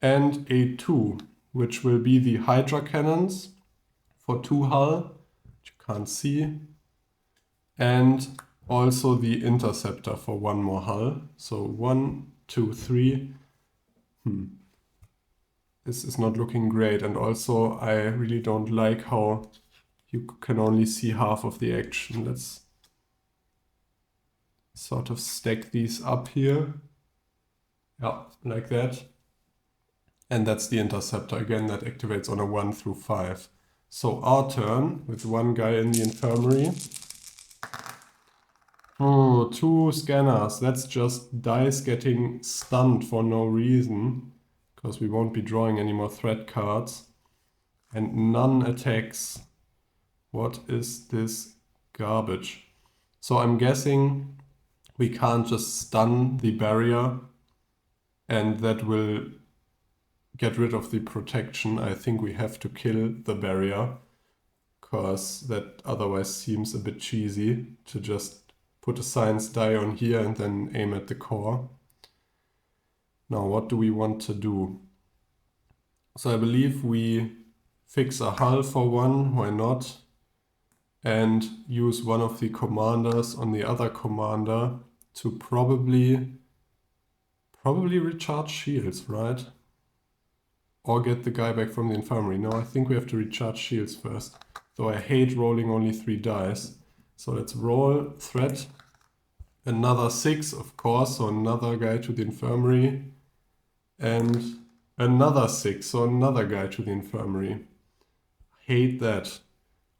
A: And a 2, which will be the Hydra cannons for 2 hull, which you can't see. And also the interceptor for 1 more hull. So 1, 2, 3. This is not looking great, and also I really don't like how you can only see half of the action. Let's sort of stack these up here. Yeah, like that. And that's the interceptor again that activates on a 1 through 5. So our turn with 1 guy in the infirmary. Oh, 2 scanners. That's just dice getting stunned for no reason. Because we won't be drawing any more threat cards. And none attacks. What is this garbage? So I'm guessing we can't just stun the barrier and that will get rid of the protection. I think we have to kill the barrier because that otherwise seems a bit cheesy to just put a science die on here and then aim at the core. Now what do we want to do? So I believe we fix a hull for 1, why not? And use one of the commanders on the other commander to probably recharge shields, right? Or get the guy back from the infirmary. No, I think we have to recharge shields first. Though I hate rolling only 3 dice. So let's roll threat. Another 6, of course, so another guy to the infirmary. And another 6, so another guy to the infirmary. Hate that.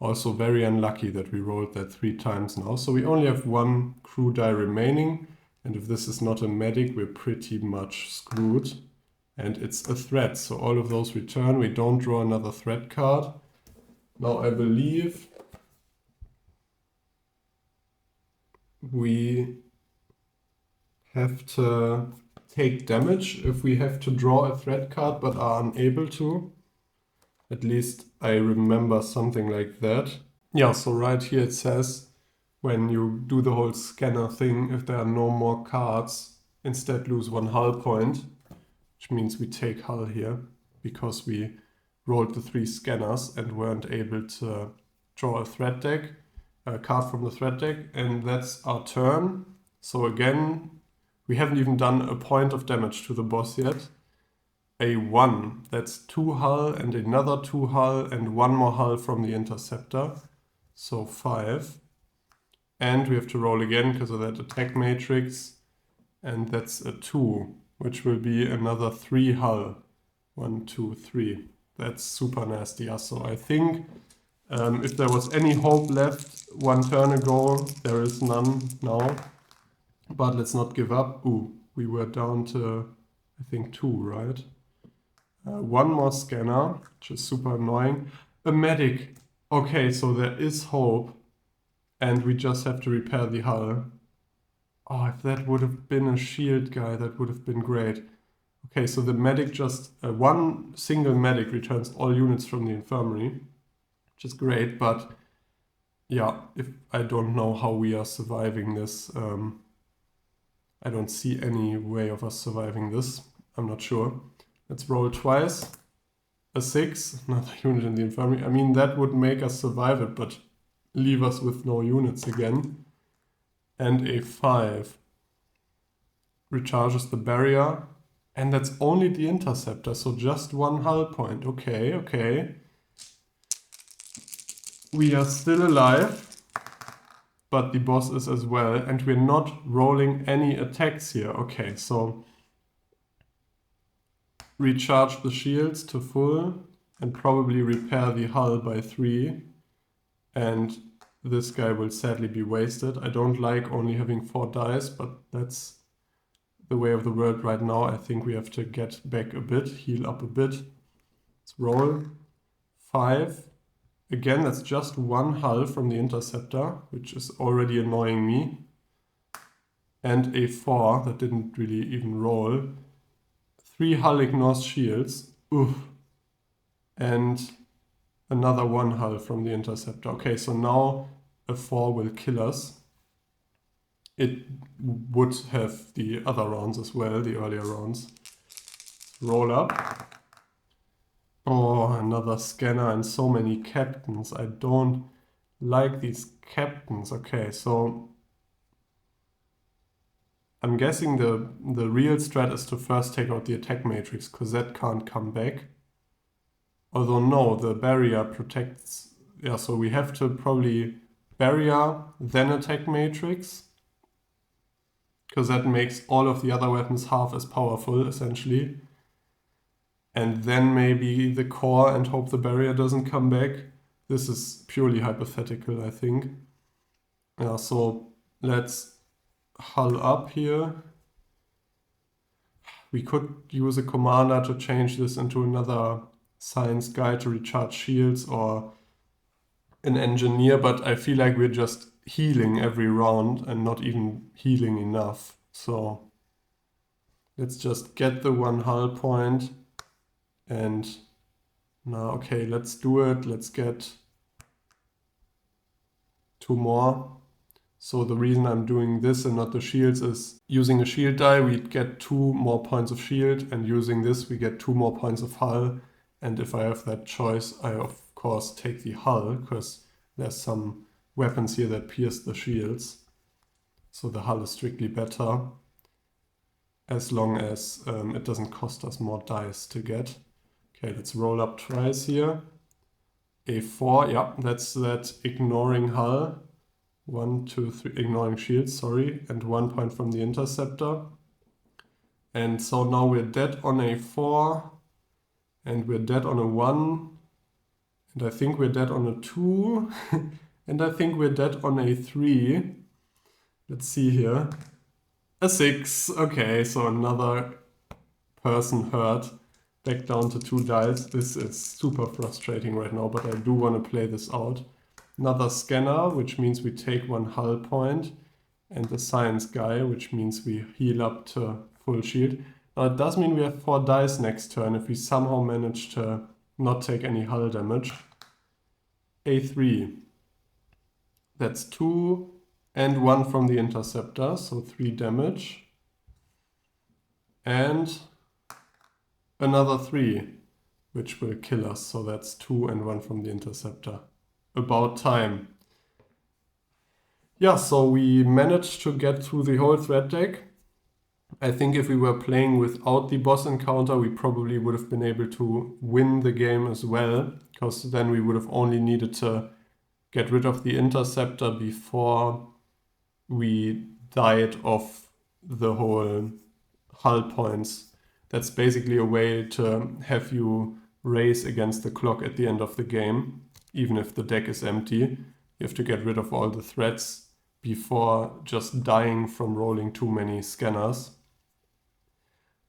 A: Also very unlucky that we rolled that 3 times now. So we only have 1 crew die remaining. And if this is not a medic, we're pretty much screwed. And it's a threat, so all of those return. We don't draw another threat card. Now I believe we have to take damage if we have to draw a threat card but are unable to. At least I remember something like that. Yeah, so right here it says when you do the whole scanner thing, if there are no more cards, instead lose 1 hull point, which means we take hull here because we rolled the 3 scanners and weren't able to draw a threat deck. card from the threat deck, and that's our turn. So again, we haven't even done a point of damage to the boss yet. A 1, that's 2 hull and another 2 hull and 1 more hull from the interceptor. So 5. And we have to roll again because of that attack matrix. And that's a 2, which will be another 3 hull. 1, 2, 3. That's super nasty. So I think if there was any hope left 1 turn ago, there is none now. But let's not give up. Ooh, we were down to, I think, 2, right? 1 more scanner, which is super annoying. A medic. Okay, so there is hope. And we just have to repair the hull. Oh, if that would have been a shield guy, that would have been great. Okay, so the medic just... one single medic returns all units from the infirmary, which is great, but... yeah, if I don't know how we are surviving this. I don't see any way of us surviving this. I'm not sure. Let's roll twice. A 6, another unit in the infirmary. I mean, that would make us survive it, but leave us with no units again. And a 5. Recharges the barrier. And that's only the interceptor, so just 1 hull point. Okay, okay. We are still alive. But the boss is as well, and we're not rolling any attacks here. Okay, so recharge the shields to full and probably repair the hull by 3. And this guy will sadly be wasted. I don't like only having 4 dice, but that's the way of the world right now. I think we have to get back a bit, heal up a bit. Let's roll. 5. Again, that's just 1 hull from the interceptor, which is already annoying me. And a 4, that didn't really even roll. 3 hull ignores shields. Oof. And another 1 hull from the interceptor. Okay, so now a 4 will kill us. It would have the other rounds as well, the earlier rounds. Roll up. Oh, another scanner and so many captains. I don't like these captains. Okay, so I'm guessing the real strat is to first take out the attack matrix, because that can't come back. Although no, the barrier protects... yeah, so we have to probably barrier, then attack matrix. Because that makes all of the other weapons half as powerful, essentially. And then maybe the core and hope the barrier doesn't come back. This is purely hypothetical, I think. Yeah, so let's hull up here. We could use a commander to change this into another science guy to recharge shields, or an engineer, but I feel like we're just healing every round and not even healing enough. So let's just get the 1 hull point. And now, okay, let's do it. Let's get 2 more. So the reason I'm doing this and not the shields is using a shield die, we get 2 more points of shield, and using this, we get 2 more points of hull. And if I have that choice, I of course take the hull, because there's some weapons here that pierce the shields. So the hull is strictly better, as long as it doesn't cost us more dice to get. Okay, let's roll up twice here. A 4, yeah, that's that ignoring hull. 1, 2, 3, ignoring shields, sorry, and 1 point from the interceptor. And so now we're dead on a 4, and we're dead on a 1, and I think we're dead on a 2, and I think we're dead on a 3. Let's see here. A 6, okay, so another person hurt. Back down to 2 dice. This is super frustrating right now, but I do want to play this out. Another scanner, which means we take 1 hull point, and the science guy, which means we heal up to full shield. Now it does mean we have 4 dice next turn if we somehow manage to not take any hull damage. A3. That's 2 and 1 from the interceptor, so 3 damage. And another 3, which will kill us, so that's 2 and 1 from the interceptor. About time. Yeah, so we managed to get through the whole threat deck. I think if we were playing without the boss encounter, we probably would have been able to win the game as well, because then we would have only needed to get rid of the interceptor before we died of the whole hull points. That's basically a way to have you race against the clock at the end of the game, even if the deck is empty. You have to get rid of all the threats before just dying from rolling too many scanners.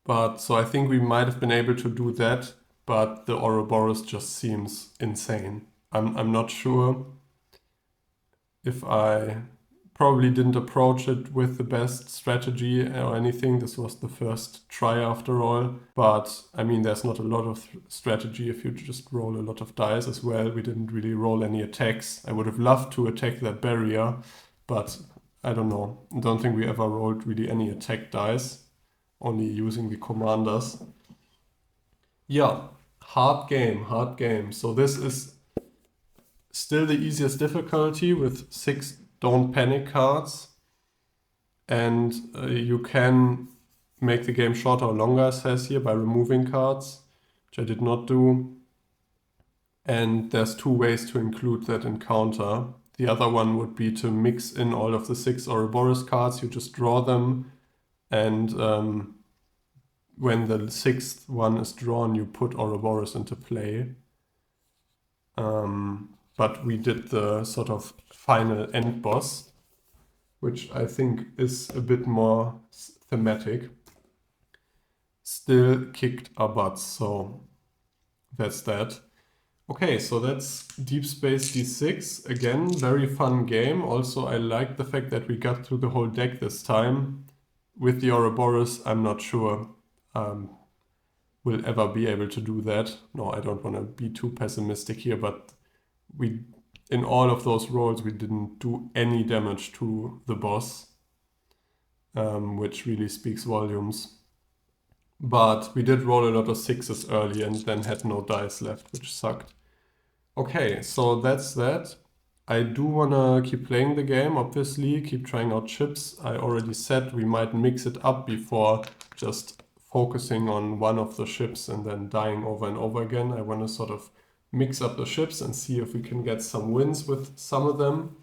A: But so I think we might have been able to do that, but the Ouroboros just seems insane. I'm not sure if I probably didn't approach it with the best strategy or anything. This was the first try after all. But I mean, there's not a lot of strategy if you just roll a lot of dice as well. We didn't really roll any attacks. I would have loved to attack that barrier, but I don't know. I don't think we ever rolled really any attack dice, only using the commanders. Yeah, hard game, hard game. So this is still the easiest difficulty with 6 Don't Panic cards. And you can make the game shorter or longer, it says here, by removing cards, which I did not do. And there's 2 ways to include that encounter. The other one would be to mix in all of the 6 Ouroboros cards. You just draw them, and when the 6th one is drawn, you put Ouroboros into play. But we did the sort of final end boss, which I think is a bit more thematic. Still kicked our butts, so that's that. Okay, so that's Deep Space D6. Again, very fun game. Also, I like the fact that we got through the whole deck this time. With the Ouroboros, I'm not sure we'll ever be able to do that. No, I don't want to be too pessimistic here, but in all of those rolls, we didn't do any damage to the boss, which really speaks volumes. But we did roll a lot of 6s early and then had no dice left, which sucked. Okay, so that's that. I do want to keep playing the game, obviously, keep trying out chips. I already said we might mix it up before just focusing on one of the ships and then dying over and over again. I want to sort of mix up the ships and see if we can get some wins with some of them.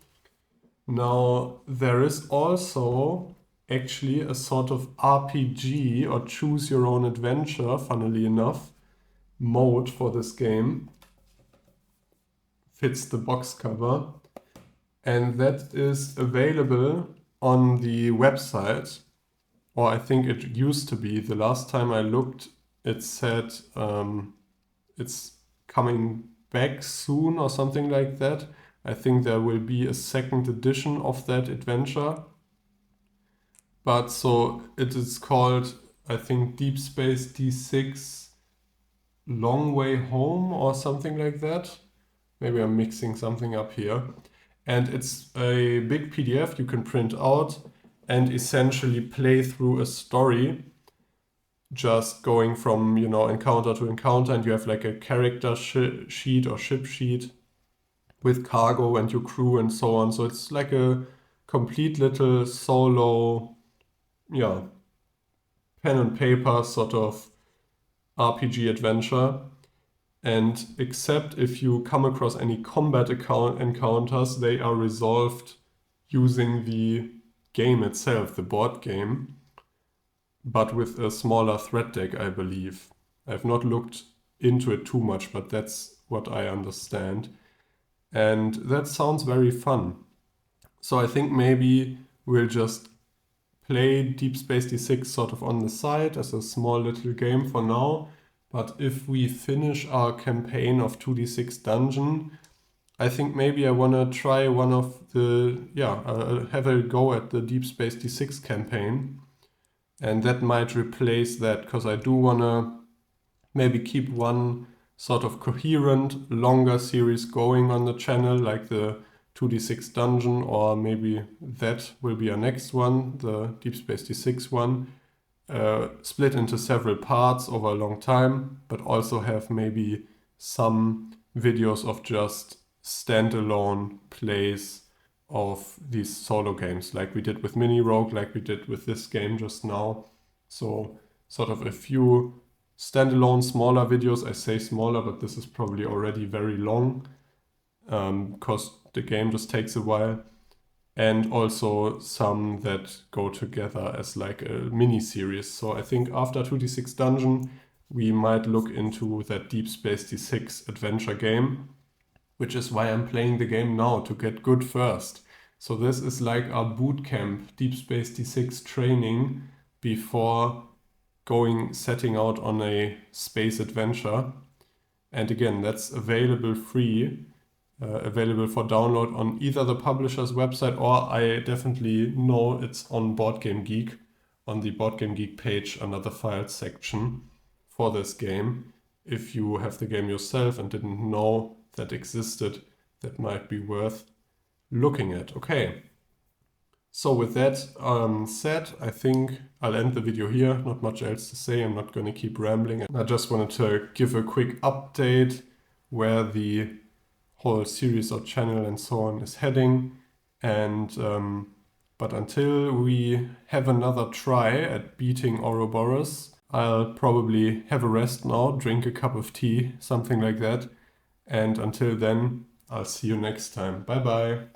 A: Now, there is also actually a sort of RPG or choose your own adventure, funnily enough, mode for this game. Fits the box cover. And that is available on the website, or I think it used to be. The last time I looked, it said it's coming back soon or something like that. I think there will be a second edition of that adventure. But so it is called, I think, Deep Space D6 Long Way Home or something like that. Maybe I'm mixing something up here. And it's a big PDF you can print out and essentially play through a story, just going from, encounter to encounter, and you have like a character sheet or ship sheet with cargo and your crew and so on. So it's like a complete little solo, pen and paper sort of RPG adventure. And except if you come across any combat encounters, they are resolved using the game itself, the board game, but with a smaller threat deck, I believe. I've not looked into it too much, but that's what I understand. And that sounds very fun. So I think maybe we'll just play Deep Space D6 sort of on the side as a small little game for now. But if we finish our campaign of 2D6 Dungeon, I think maybe I want to try one of the, have a go at the Deep Space D6 campaign. And that might replace that, because I do want to maybe keep one sort of coherent, longer series going on the channel, like the 2D6 Dungeon, or maybe that will be our next one, the Deep Space D6 one. Split into several parts over a long time, but also have maybe some videos of just standalone plays of these solo games, like we did with Mini Rogue, like we did with this game just now. So sort of a few standalone smaller videos. I say smaller, but this is probably already very long because the game just takes a while. And also some that go together as like a mini series. So I think after 2D6 Dungeon, we might look into that Deep Space D6 adventure game, which is why I'm playing the game now, to get good first. So this is like our bootcamp Deep Space D6 training before setting out on a space adventure. And again, that's available free. Available for download on either the publisher's website, or I definitely know it's on BoardGameGeek, on the BoardGameGeek page under the files section for this game. If you have the game yourself and didn't know that existed, that might be worth looking at. Okay, so with that said, I think I'll end the video here. Not much else to say. I'm not going to keep rambling. I just wanted to give a quick update where the whole series or channel and so on is heading. And but until we have another try at beating Ouroboros, I'll probably have a rest now, drink a cup of tea, something like that. And until then, I'll see you next time. Bye bye.